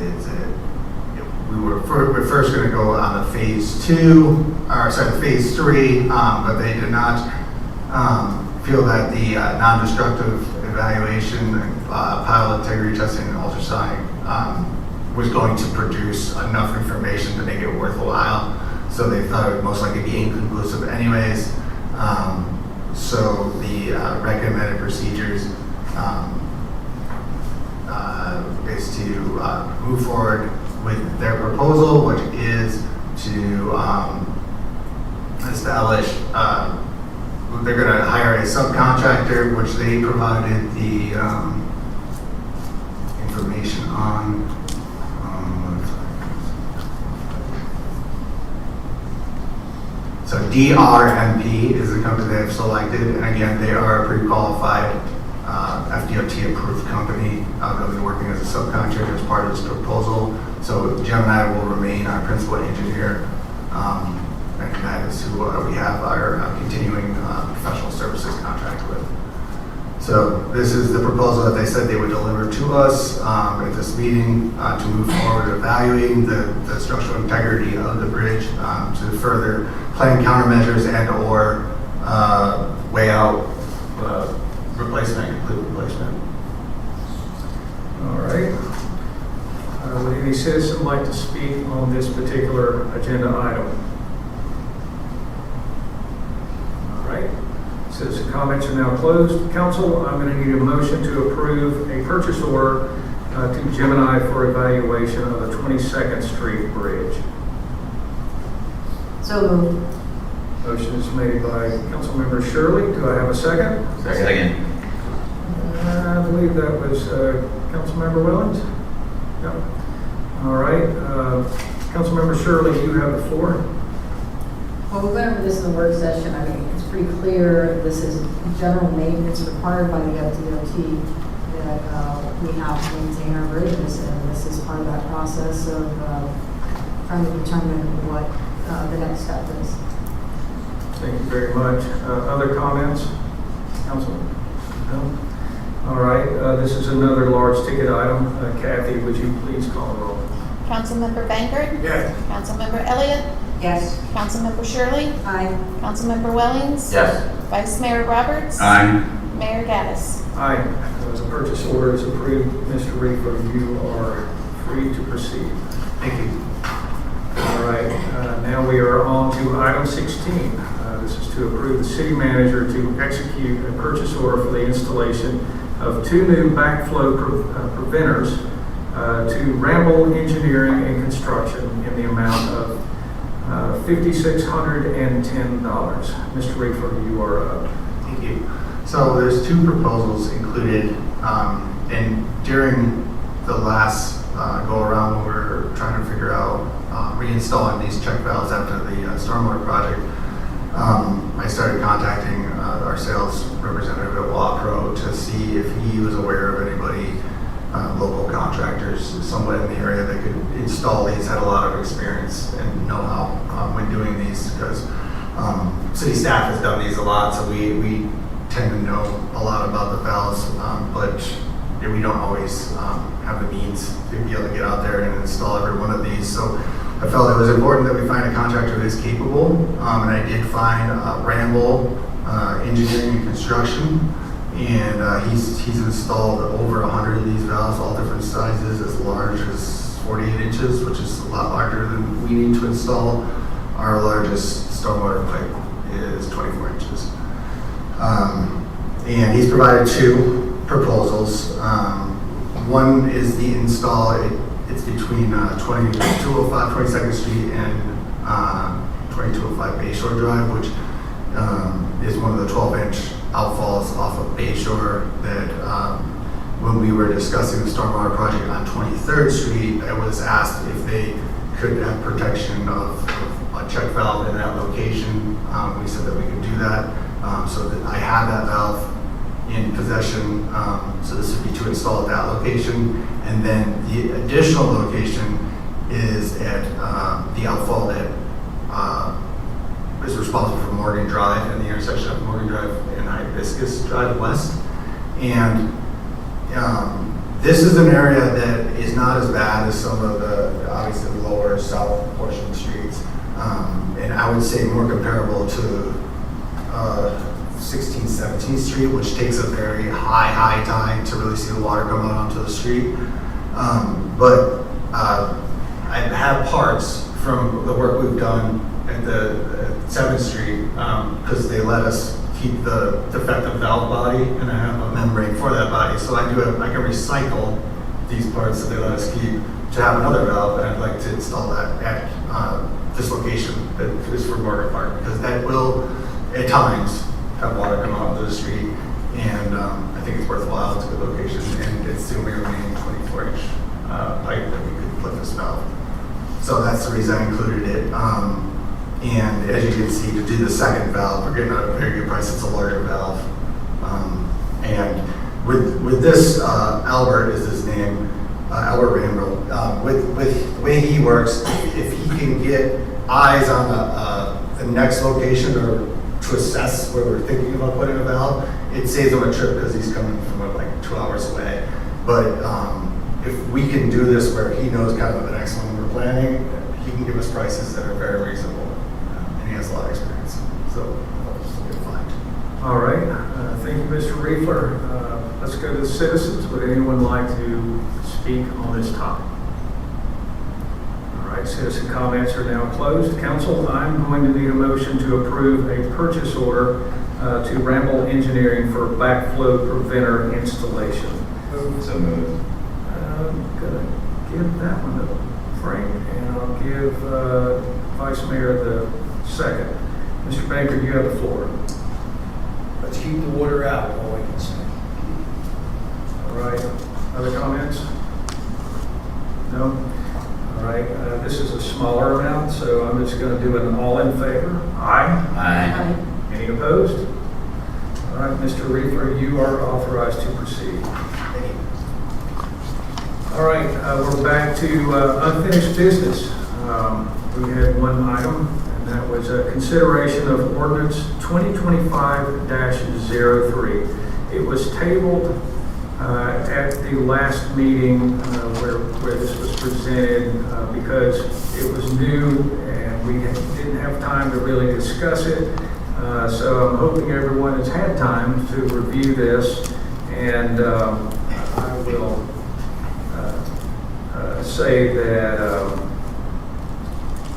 Speaker 9: we're first going to go on the phase 3, but they did not feel that the non-destructive evaluation, pile integrity testing, and ultrasonic was going to produce enough information to make it worthwhile. So they thought it would most likely be inconclusive anyways. So the recommended procedures is to move forward with their proposal, which is to establish, they're going to hire a subcontractor, which they provided the information on. So DRMP is the company they have selected, and again, they are a pre-qualified FDOT approved company. They'll be working as a subcontractor as part of this proposal. So Gemini will remain our principal engineer, and that is who we have our continuing professional services contract with. So this is the proposal that they said they would deliver to us at this meeting to move forward evaluating the structural integrity of the bridge to further plan countermeasures and or weigh out replacement, complete replacement.
Speaker 1: All right. Would any citizen like to speak on this particular agenda item? All right. Citizen comments are now closed. Council, I'm going to need a motion to approve a purchase order to Gemini for evaluation of the 22nd Street Bridge.
Speaker 10: So moved.
Speaker 1: Motion is made by Councilmember Shirley. Do I have a second?
Speaker 11: Second.
Speaker 1: believe that was Councilmember Wellens? Yep. All right. Councilmember Shirley, you have the floor.
Speaker 20: Well, we went over this in the work session. I mean, it's pretty clear this is general maintenance required by the FDOT that we have to maintain our bridges, and this is part of that process of trying to determine what the next step is.
Speaker 1: Thank you very much. Other comments, Council? No? All right. This is another large ticket item. Kathy, would you please call the roll?
Speaker 3: Councilmember Bankert?
Speaker 6: Yes.
Speaker 3: Councilmember Elliott?
Speaker 10: Yes.
Speaker 3: Councilmember Shirley?
Speaker 10: Aye.
Speaker 3: Councilmember Wellings?
Speaker 11: Yes.
Speaker 3: Vice Mayor Roberts?
Speaker 11: Aye.
Speaker 3: Mayor Gaddis?
Speaker 1: Aye. The purchase order is approved. Mr. Reefer, you are free to proceed.
Speaker 9: Thank you.
Speaker 1: All right. Now we are on to item 16. This is to approve the city manager to execute a purchase order for the installation of 2 new backflow preventers to Ramble Engineering and Construction in the amount of $5,610. Mr. Reefer, you are up.
Speaker 9: Thank you. So there's 2 proposals included, and during the last go around, when we were trying to figure out reinstalling these check valves after the stormwater project, I started contacting our sales representative at Wapro to see if he was aware of anybody, local contractors, someone in the area that could install these, had a lot of experience and know-how when doing these, because city staff has done these a lot, so we tend to know a lot about the valves, but we don't always have the means to be able to get out there and install every one of these. So I felt it was important that we find a contractor that is capable, and I did find Ramble Engineering and Construction, and he's installed over 100 of these valves, all different sizes, as large as 48 inches, which is a lot larger than we need to install. Our largest stormwater pipe is 24 inches. And he's provided 2 proposals. One is the install, it's between 205 22nd Street and 2205 Bayshore Drive, which is one of the 12-inch outfalls off of Bayshore that when we were discussing the stormwater project on 23rd Street, I was asked if they could have protection of a check valve in that location. We said that we could do that. So that I have that valve in possession. So this would be to install at that location. And then the additional location is at the outfall that is responsible for Morgan Drive and the intersection of Morgan Drive and Hibiscus Drive West. And this is an area that is not as bad as some of the, obviously, the lower south portion streets. And I would say more comparable to 16th, 17th Street, which takes a very high tide to really see the water come out onto the street. But I have parts from the work we've done at the 7th Street, because they let us keep the defective valve body, and I have a membrane for that body. So I can recycle these parts that they let us keep to have another valve, and I'd like to install that at this location that is for Morgan Park, because that will, at times, have water come out into the street, and I think it's worthwhile. It's a good location, and it's the only remaining 24-inch pipe that we could put this valve. So that's the reason I included it. And as you can see, to do the second valve, we're getting a very good price. It's a larger valve. And with this, Albert is his name, Albert Randall. With the way he works, if he can get eyes on the next location or to assess where we're thinking about putting a valve, it saves him a trip because he's coming from like 2 hours away. But if we can do this where he knows kind of the next one we're planning, he can give us prices that are very reasonable. And he has a lot of experience. So it'll be fine.
Speaker 1: All right. Thank you, Mr. Reefler. Let's go to the citizens. Would anyone like to speak on this topic? All right. Citizen comments are now closed. Council, I'm going to need a motion to approve a purchase order to Ramble Engineering for backflow preventer installation.
Speaker 11: So moved.
Speaker 1: I'm going to give that one to Frank, and I'll give Vice Mayor the second. Mr. Baker, you have the floor.
Speaker 6: Let's keep the water out, all I can say.
Speaker 1: right, other comments? No? All right, this is a smaller amount, so I'm just going to do an all in favor. Aye?
Speaker 11: Aye.
Speaker 1: Any opposed? All right, Mr. Reefer, you are authorized to proceed. All right, we're back to unfinished business. We had one item, and that was a consideration of ordinance 2025-03. It was tabled at the last meeting where this was presented because it was new and we didn't have time to really discuss it. So I'm hoping everyone has had time to review this, and I will say that,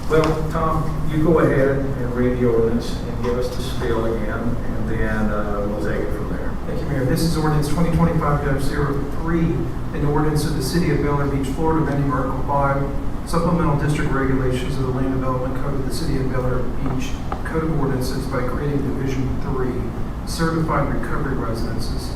Speaker 1: well, Tom, you go ahead and read the ordinance and give us the spiel again, and then we'll take it from there.
Speaker 8: Thank you, Mayor. This is ordinance 2025-03, an ordinance of the City of Bel Air Beach, Florida, amending Article 5, Supplemental District Regulations of the Land Development Code of the City of Bel Air Beach, Code of Ordinances by creating Division 3, Certified Recovery Residences,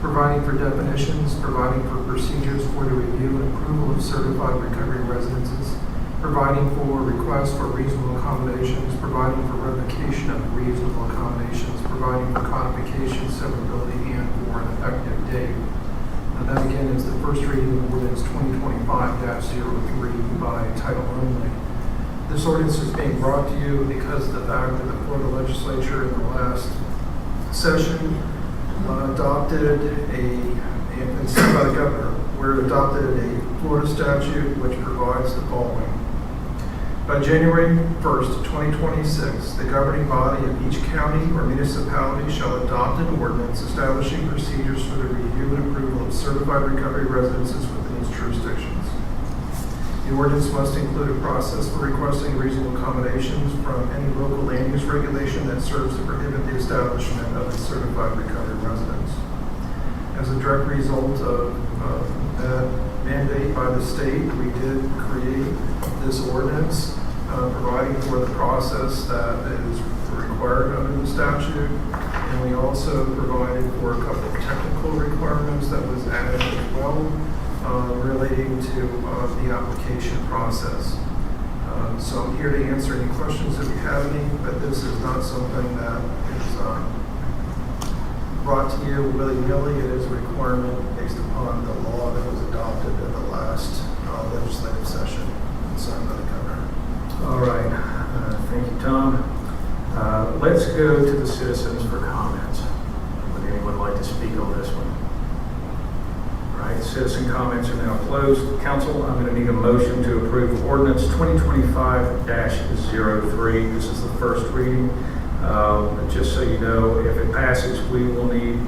Speaker 8: providing for definitions, providing for procedures for the review and approval of certified recovery residences, providing for requests for reasonable accommodations, providing for revocation of reasonable accommodations, providing for codification, severability, and for an effective date. Now, that again is the first reading of ordinance 2025-03 by title only. This ordinance is being brought to you because of the fact that the Florida legislature in the last session adopted and sent by the governor, where it adopted a Florida statute which provides the following. By January 1st, 2026, the governing body of each county or municipality shall adopt an ordinance establishing procedures for the review and approval of certified recovery residences within its jurisdictions. The ordinance must include a process for requesting reasonable accommodations from any local land use regulation that serves to prohibit the establishment of a certified recovery residence. As a direct result of that mandate by the state, we did create this ordinance providing for the process that is required under the statute, and we also provided for a couple of technical requirements that was added as well relating to the application process. So I'm here to answer any questions if you have any, but this is not something that is brought to you willy-nilly. It is a requirement based upon the law that was adopted at the last legislative session and signed by the governor.
Speaker 1: All right, thank you, Tom. Let's go to the citizens for comments. Would anyone like to speak on this one? All right, citizen comments are now closed. Council, I'm going to need a motion to approve ordinance 2025-03. This is the first reading. Just so you know, if it passes, we will need,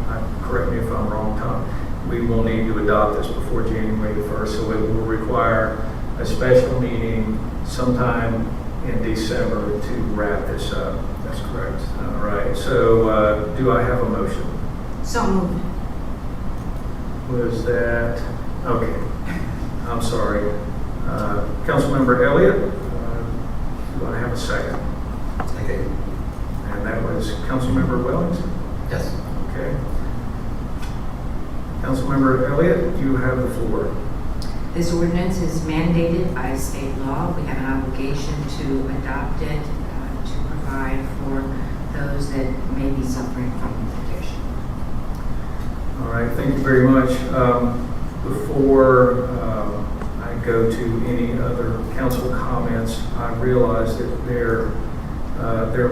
Speaker 1: correct me if I'm wrong, Tom, we will need to adopt this before January 1st, so it will require a special meeting sometime in December to wrap this up.
Speaker 8: That's correct.
Speaker 1: All right, so do I have a motion?
Speaker 10: So moved.
Speaker 1: Was that, okay, I'm sorry. Councilmember Elliott, do I have a second?
Speaker 11: Okay.
Speaker 1: And that was Councilmember Wellington?
Speaker 11: Yes.
Speaker 1: Okay. Councilmember Elliott, you have the floor.
Speaker 10: This ordinance is mandated by state law. We have an obligation to adopt it to provide for those that may be suffering from addiction.
Speaker 1: All right, thank you very much. Before I go to any other council comments, I realize that there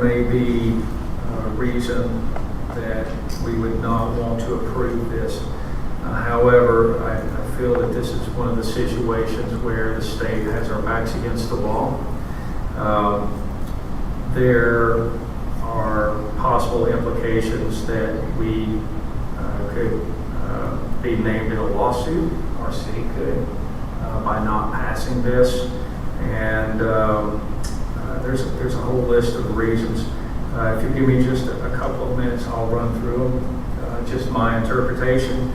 Speaker 1: may be a reason that we would not want to approve this. However, I feel that this is one of the situations where the state has our backs against the wall. There are possible implications that we could be named in a lawsuit. Our city could by not passing this, and there's a whole list of reasons. If you give me just a couple of minutes, I'll run through them. Just my interpretation.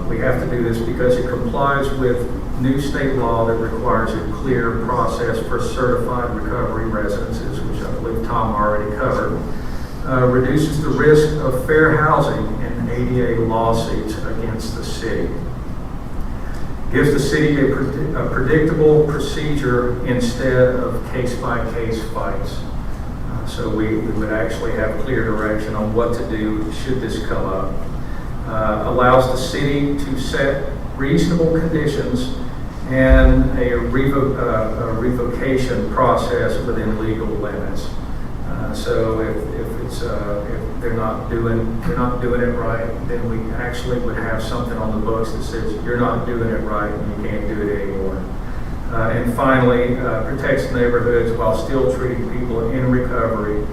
Speaker 1: We have to do this because it complies with new state law that requires a clear process for certified recovery residences, which I believe Tom already covered. Reduces the risk of fair housing and ADA lawsuits against the city. city. Gives the city a predictable procedure instead of case-by-case fights. So we would actually have clear direction on what to do should this come up. Allows the city to set reasonable conditions and a revocation process within legal limits. So if they're not doing it right, then we actually would have something on the books that says you're not doing it right and you can't do it anymore. And finally, protects neighborhoods while still treating people in recovery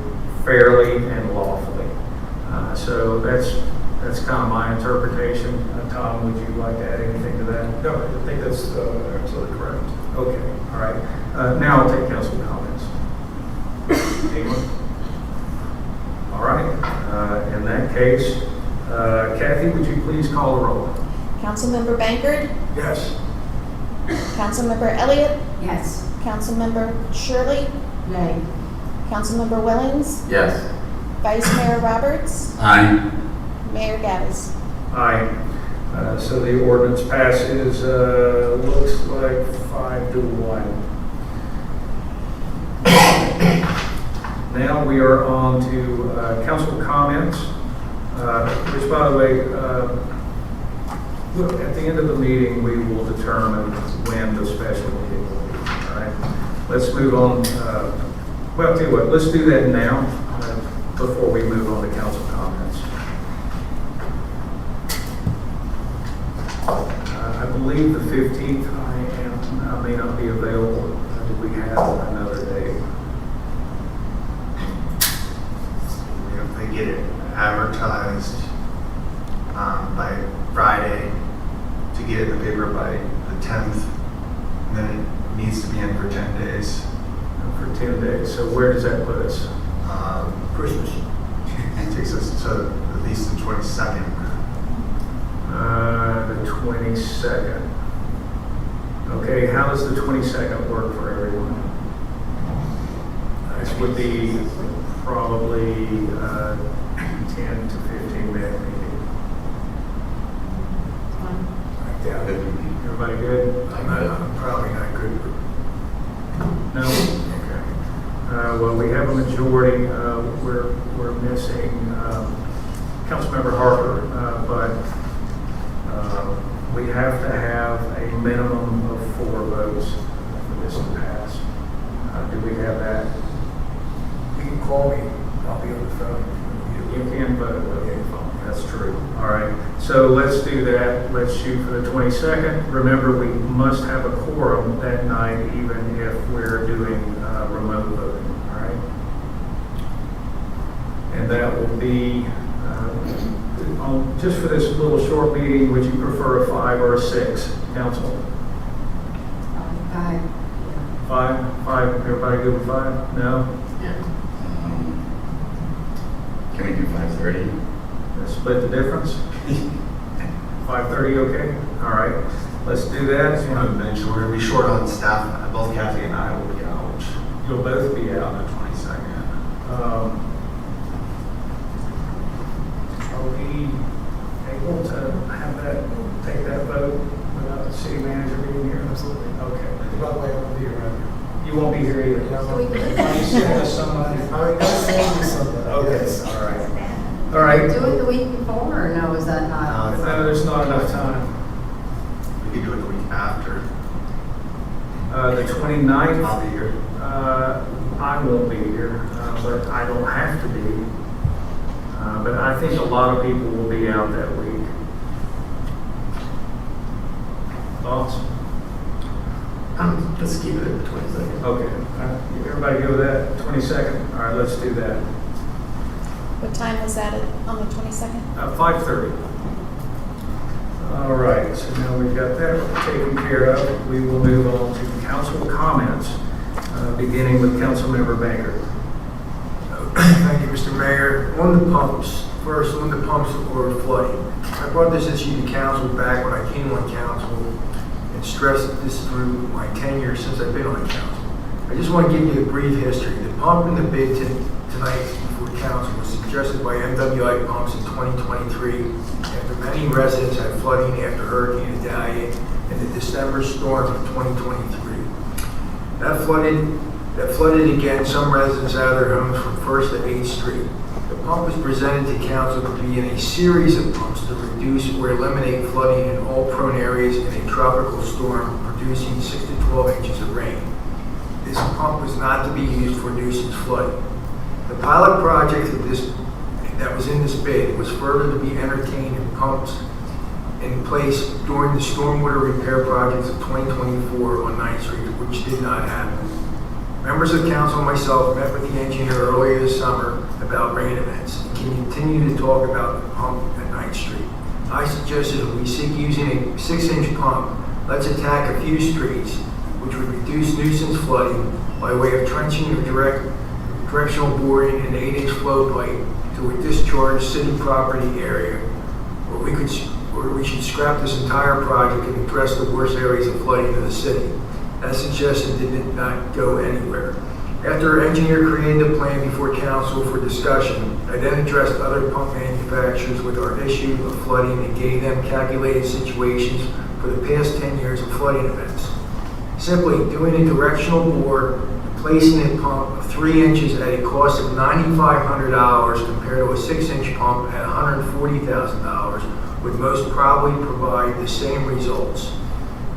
Speaker 1: fairly and lawfully. So that's kind of my interpretation. Tom, would you like to add anything to that?
Speaker 8: No, I think that's absolutely correct.
Speaker 1: Okay, all right. Now I'll take council comments. Anyone? All right. In that case, Kathy, would you please call the roll?
Speaker 3: Councilmember Bankard?
Speaker 6: Yes.
Speaker 3: Councilmember Elliott?
Speaker 10: Yes.
Speaker 3: Councilmember Shirley?
Speaker 20: Nay.
Speaker 3: Councilmember Willens?
Speaker 11: Yes.
Speaker 3: Vice Mayor Roberts?
Speaker 11: Aye.
Speaker 3: Mayor Gaddis?
Speaker 1: Aye. So the ordinance passes, looks like 5-1. Now we are on to council comments, which, by the way, look, at the end of the meeting, we will determine when the special meeting will be. All right. Let's move on. Well, I'll tell you what, let's do that now before we move on to council comments. I believe the 15th I may not be available. Do we have another day?
Speaker 9: If they get it advertised by Friday, to get it in the paper by the 10th, and then it needs to be in for 10 days.
Speaker 1: For 10 days. So where does that put us?
Speaker 6: Christmas.
Speaker 9: It takes us to at least the 22nd.
Speaker 1: The 22nd. Okay, how does the 22nd work for everyone? This would be probably 10 to 15 minute meeting. Everybody good?
Speaker 6: I'm probably not good.
Speaker 1: No? Okay. Well, we have a majority. We're missing Councilmember Harper, but we have to have a minimum of 4 votes for this to pass. Do we have that?
Speaker 6: You can call me. I'll be on the phone.
Speaker 1: You can vote over the phone. That's true. All right. So let's do that. Let's shoot for the 22nd. Remember, we must have a quorum that night, even if we're doing remote voting. All right. And that will be just for this little short meeting. Would you prefer a 5 or a 6, council?
Speaker 10: 5.
Speaker 1: 5. Everybody good with 5? No.
Speaker 11: Can we do 5:30?
Speaker 1: Let's split the difference. 5:30, okay? All right, let's do that.
Speaker 9: I just want to mention, we're going to be short on staff. Both Kathy and I will be out.
Speaker 1: You'll both be out.
Speaker 9: On the 22nd.
Speaker 1: Are we able to have take that vote without the city manager being here?
Speaker 8: Absolutely.
Speaker 1: Okay.
Speaker 8: By the way, I won't be around here.
Speaker 1: You won't be here either.
Speaker 8: Yeah,
Speaker 1: Are you sitting with somebody?
Speaker 8: I'm saying something.
Speaker 1: Okay, all right. All right.
Speaker 20: Do it the week before, or no, is that not?
Speaker 1: No, there's not enough time.
Speaker 9: We could do it the week after.
Speaker 1: The 29th.
Speaker 9: I'll be here.
Speaker 1: I won't be here, but I don't have to be. But I think a lot of people will be out that week. Thoughts?
Speaker 11: Let's keep it at the 22nd.
Speaker 1: Okay. Everybody go with that? 22nd? All right, let's do that.
Speaker 3: What time was that on the 22nd?
Speaker 1: 5:30. All right, so now we've got that taken care of. We will move on to council comments, beginning with Councilmember Bankard.
Speaker 6: Thank you, Mr. Mayor. On the pumps, first, on the pumps or flooding. I brought this issue to council back when I came on council and stressed this through my tenure since I've been on council. I just want to give you a brief history. The pump in the bid tonight before council was suggested by MWI Pumps in 2023 after many residents had flooding after Hurricane Idalia and the December storm of 2023. That flooded again some residents out of their homes from 1st to 8th Street. The pump was presented to council to be in a series of pumps to reduce or eliminate flooding in all prone areas in a tropical storm producing 6 to 12 inches of rain. This pump was not to be used for nuisance flooding. The pilot project that was in this bid was further to be entertained in pumps in place during the stormwater repair projects of 2024 on 9th Street, which did not happen. Members of council and myself met with the engineer earlier this summer about rain events and can continue to talk about the pump at 9th Street. I suggested that we seek using a 6-inch pump. Let's attack a few streets, which would reduce nuisance flooding by way of trenching or directional boring an 8-inch flow pipe to a discharged city property area, or we should scrap this entire project and address the worst areas of flooding in the city. That suggestion did not go anywhere. After our engineer created a plan before council for discussion, I then addressed other pump manufacturers with our issue of flooding and gave them calculated situations for the past 10 years of flooding events. Simply doing a directional bore, placing a pump of 3 inches at a cost of $9,500 compared to a 6-inch pump at $140,000 would most probably provide the same results.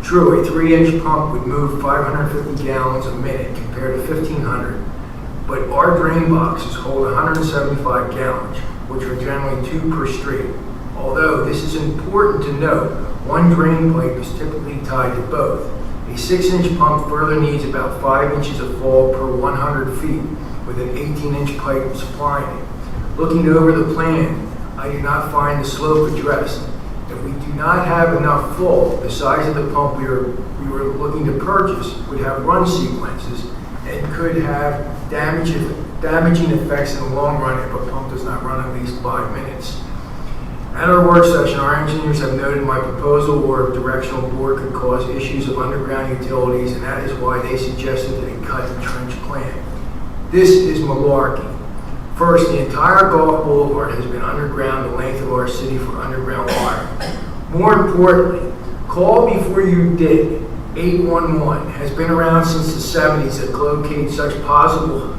Speaker 6: True, a 3-inch pump would move 550 gallons a minute compared to 1,500, but our drain boxes hold 175 gallons, which are generally 2 per street. Although this is important to note, one drain pipe is typically tied to both. A 6-inch pump further needs about 5 inches of fall per 100 feet, with an 18-inch pipe supplying it. Looking over the plan, I do not find the slope addressed. If we do not have enough fall, the size of the pump we were looking to purchase would have run sequences and could have damaging effects in the long run if a pump does not run at least 5 minutes. At our work session, our engineers have noted my proposal or directional bore could cause issues of underground utilities, and that is why they suggested a cut and trench plan. This is malarkey. First, the entire Gulf Boulevard has been underground the length of our city for underground wiring. More importantly, call before you dig. 811 has been around since the 70s to locate such possible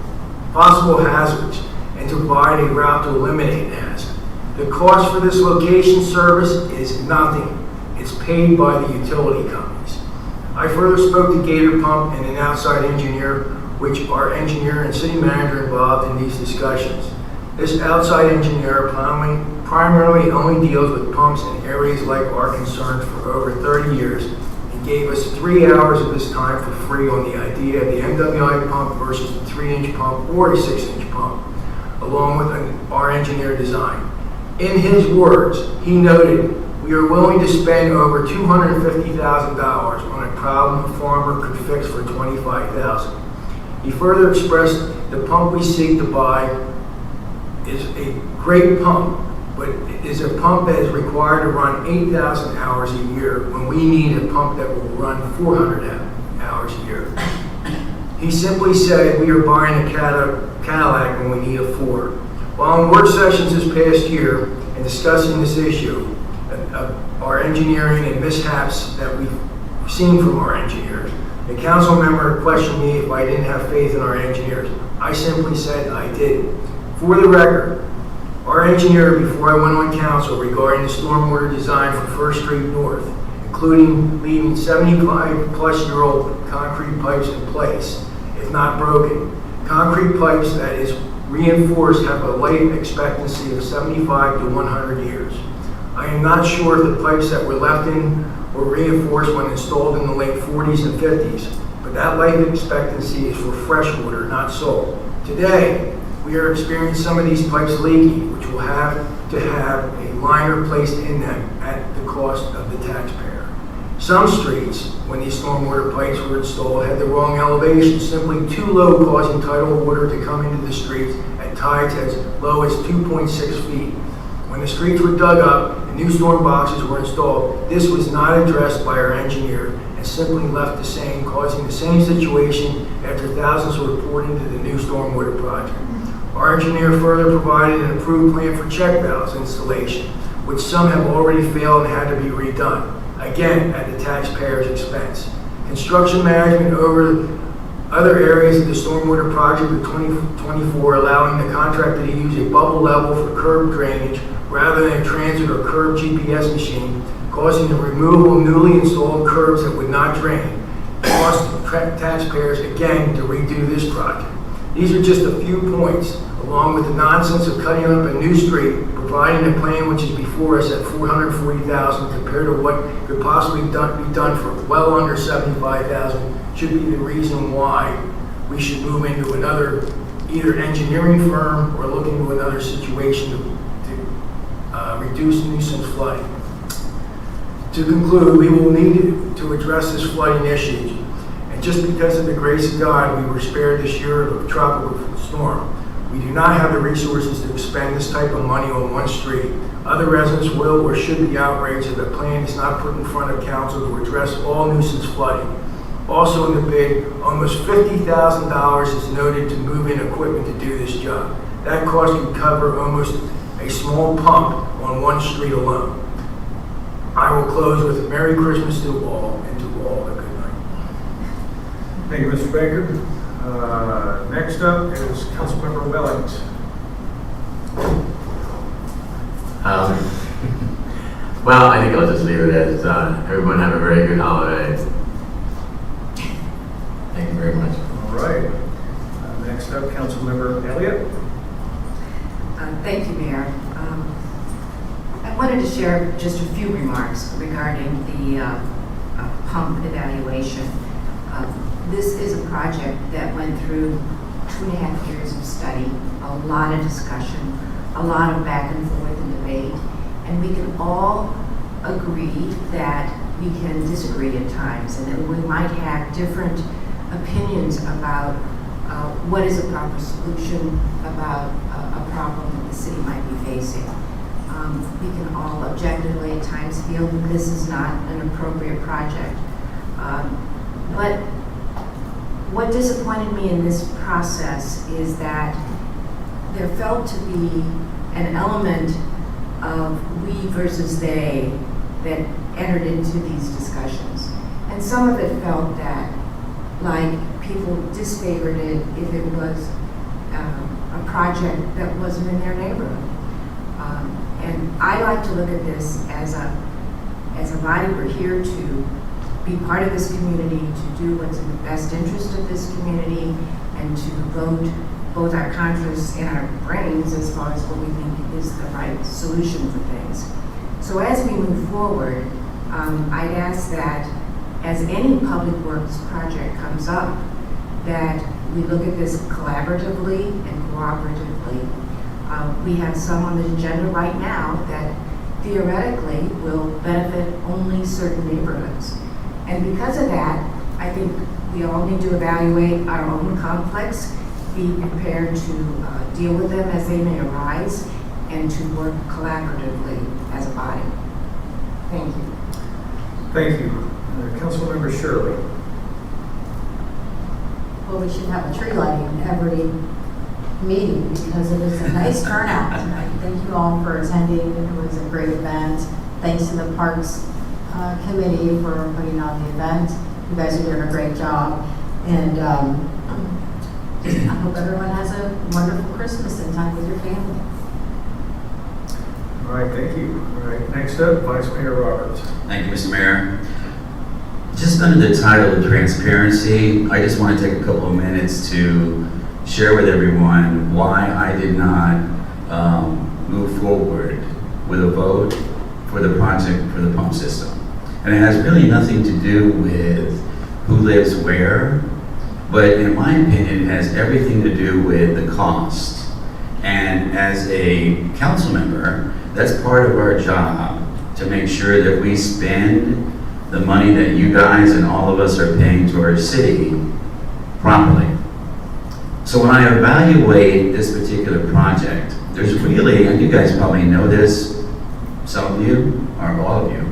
Speaker 6: hazards and to provide a route to eliminate the hazard. The cost for this location service is nothing. It's paid by the utility companies. I further spoke to Gator Pump and an outside engineer, which our engineer and city manager involved in these discussions. This outside engineer primarily only deals with pumps in areas like our concerns for over 30 years and gave us 3 hours of his time for free on the idea of the MWI pump versus the 3-inch pump or a 6-inch pump, along with our engineer design. In his words, he noted, "We are willing to spend over $250,000 on a problem a farmer could fix for $25,000. He further expressed the pump we seek to buy is a great pump, but it is a pump that is required to run 8,000 hours a year when we need a pump that will run 400 hours a year. He simply said we are buying a Cadillac when we need a Ford. While in work sessions this past year and discussing this issue, our engineering and mishaps that we've seen from our engineers, a council member questioned me if I didn't have faith in our engineers. I simply said I did. For the record, our engineer before I went on council regarding the stormwater design for First Street North, including leaving 75-plus-year-old concrete pipes in place, if not broken. Concrete pipes that is reinforced have a life expectancy of 75 to 100 years. I am not sure if the pipes that were left in were reinforced when installed in the late 40s and 50s, but that life expectancy is for fresh water, not salt. Today, we are experiencing some of these pipes leaking, which will have to have a liner placed in them at the cost of the taxpayer. Some streets, when these stormwater pipes were installed, had the wrong elevation, simply too low, causing tidal water to come into the streets at tides as low as 2.6 feet. When the streets were dug up and new storm boxes were installed. This was not addressed by our engineer and simply left the same, causing the same situation after thousands were poured into the new stormwater project. Our engineer further provided an approved plan for check valves installation, which some have already failed and had to be redone, again at the taxpayer's expense. Construction management over other areas of the stormwater project of 2024, allowing the contractor to use a bubble level for curb drainage rather than a transit or curb GPS machine, causing the removal of newly installed curbs that would not drain, costing taxpayers again to redo this project. These are just a few points, along with the nonsense of cutting up a new street, providing a plan which is before us at $440,000 compared to what could possibly be done for well under $75,000, should be the reason why we should move into another either engineering firm or look into another situation to reduce nuisance flooding. To conclude, we will need to address this flooding issue. And just because of the grace of God, we were spared this year of a tropical storm. We do not have the resources to expend this type of money on one street. Other residents will or should be outraged if the plan is not put in front of council to address all nuisance flooding. Also in the bid, almost $50,000 is noted to move in equipment to do this job. That cost could cover almost a small pump on one street alone. I will close with a Merry Christmas to all, and to all a good night.
Speaker 1: Thank you, Mr. Baker. Next up is Councilmember Wellings.
Speaker 11: Well, I think I'll just leave it as everyone have a very good holiday. Thank you very much.
Speaker 1: All right. Next up, Councilmember Elliott.
Speaker 10: Thank you, Mayor. I wanted to share just a few remarks regarding the pump evaluation. This is a project that went through 2.5 years of study, a lot of discussion, a lot of back and forth and debate, and we can all agree that we can disagree at times and that we might have different opinions about what is a proper solution about a problem that the city might be facing. We can all objectively at times feel that this is not an appropriate project. But what disappointed me in this process is that there felt to be an element of we versus they that entered into these discussions. And some of it felt that like people disfavored it if it was a project that wasn't in their neighborhood. And I like to look at this as a body. We're here to be part of this community, to do what's in the best interest of this community, and to vote both our conscience and our brains as far as what we think is the right solution for things. So as we move forward, I'd ask that as any public works project comes up, that we look at this collaboratively and cooperatively. We have some on the agenda right now that theoretically will benefit only certain neighborhoods. And because of that, I think we all need to evaluate our own conflicts, be prepared to deal with them as they may arise, and to work collaboratively as a body. Thank you.
Speaker 1: Thank you. Councilmember Shirley.
Speaker 20: Well, we should have a tree lighting every meeting because it was a nice turnout tonight. Thank you all for attending. It was a great event. Thanks to the Parks Committee for putting on the event. You guys are doing a great job. And I hope everyone has a wonderful Christmas and time with your family.
Speaker 1: All right, thank you. All right, next up, Vice Mayor Roberts.
Speaker 21: Thank you, Mr. Mayor. Just under the title of transparency, I just want to take a couple of minutes to share with everyone why I did not move forward with a vote for the project for the pump system. And it has really nothing to do with who lives where, but in my opinion, it has everything to do with the cost. And as a council member, that's part of our job to make sure that we spend the money that you guys and all of us are paying to our city properly. So when I evaluate this particular project, there's really, and you guys probably know this, some of you, or all of you,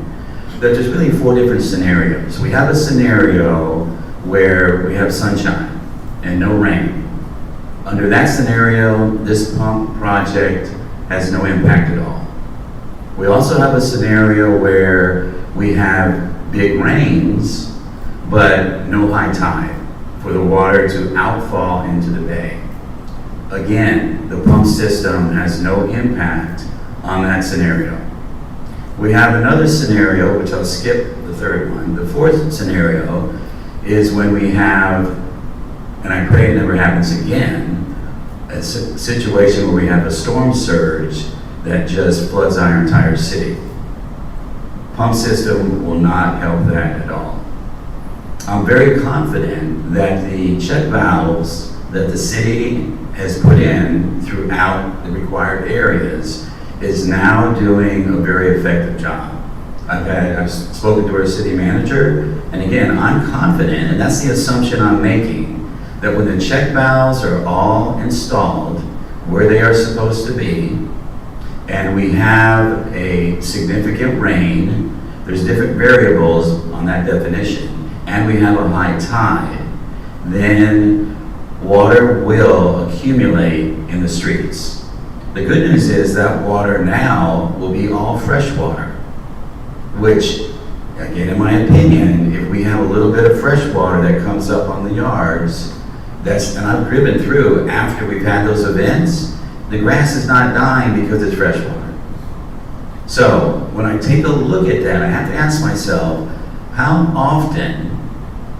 Speaker 21: that there's really 4 different scenarios. We have a scenario where we have sunshine and no rain. Under that scenario, this pump project has no impact at all. We also have a scenario where we have big rains, but no high tide for the water to outfall into the bay. Again, the pump system has no impact on that scenario. We have another scenario, which I'll skip the third one. The fourth scenario is when we have, and I pray it never happens again, a situation where we have a storm surge that just floods our entire city. Pump system will not help that at all. I'm very confident that the check valves that the city has put in throughout the required areas is now doing a very effective job. I've spoken to our city manager, and again, I'm confident, and that's the assumption I'm making, that when the check valves are all installed where they are supposed to be, and we have a significant rain, there's different variables on that definition, and we have a high tide, then water will accumulate in the streets. The good news is that water now will be all fresh water, which, again, in my opinion, if we have a little bit of fresh water that comes up on the yards, and I've driven through after we've had those events, the grass is not dying because it's fresh water. So when I take a look at that, I have to ask myself, how often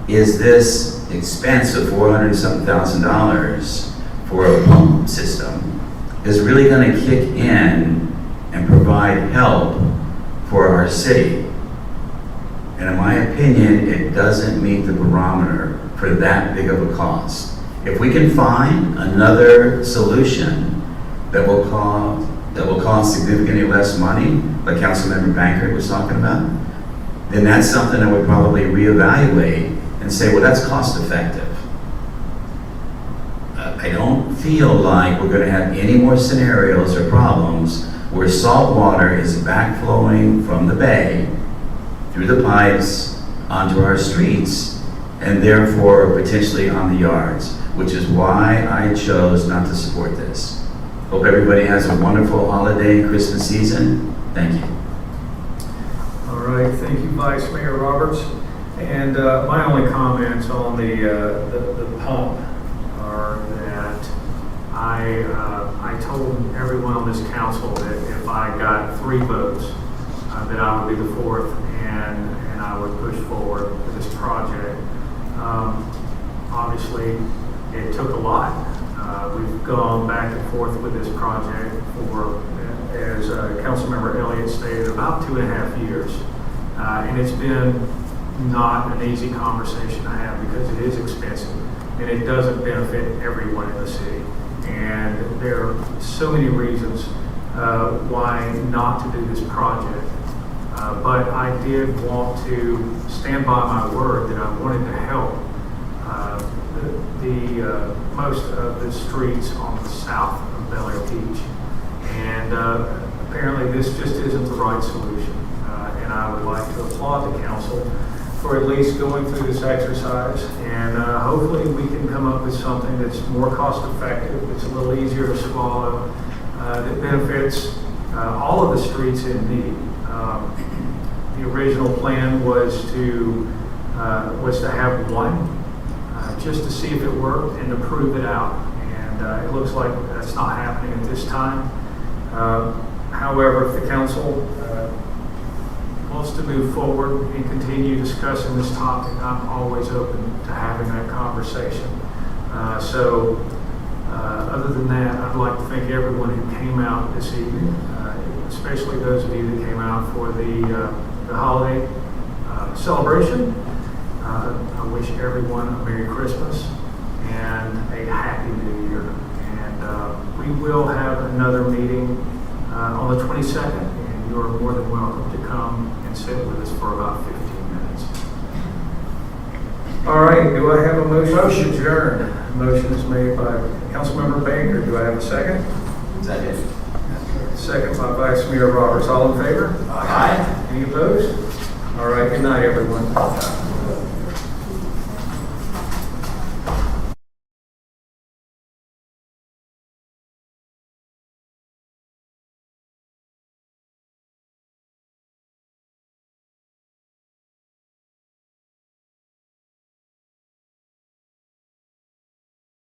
Speaker 21: is this expense of $400,000 for a pump system is really going to kick in and provide help for our city? And in my opinion, it doesn't meet the barometer for that big of a cost. If we can find another solution that will cost significantly less money, like Councilmember Bankert was talking about, then that's something I would probably reevaluate and say, well, that's cost effective. I don't feel like we're going to have any more scenarios or problems where salt water is backflowing from the bay through the pipes onto our streets and therefore potentially on the yards, which is why I chose not to support this. Hope everybody has a wonderful holiday and Christmas season. Thank you.
Speaker 1: All right, thank you, Vice Mayor Roberts. And my only comments on the pump are that I told everyone on this council that if I got 3 votes, that I would be the 4th, and I would push forward with this project. Obviously, it took a lot. We've gone back and forth with this project for, as Councilmember Elliott stated, about 2.5 years. And it's been not an easy conversation to have because it is expensive and it doesn't benefit everyone in the city. And there are so many reasons why not to do this project. But I did want to stand by my word that I wanted to help the most of the streets on the south of Bel Air Beach. And apparently this just isn't the right solution. And I would like to applaud the council for at least going through this exercise. And hopefully we can come up with something that's more cost effective, that's a little easier to swallow, that benefits all of the streets in need. The original plan was to have one, just to see if it worked and to prove it out. And it looks like that's not happening at this time. However, if the council wants to move forward and continue discussing this topic, I'm always open to having that conversation. Other than that, I'd like to thank everyone who came out this evening, especially those of you that came out for the holiday celebration. I wish everyone a Merry Christmas and a Happy New Year. And we will have another meeting on the 22nd, and you're more than welcome to come and sit with us for about 15 minutes. All right, do I have a motion? Motion adjourned. Motion is made by Councilmember Baker. Do I have a second?
Speaker 11: Second.
Speaker 1: second by Vice Mayor Roberts. All in favor?
Speaker 6: Aye.
Speaker 1: Any opposed? All right, good night, everyone.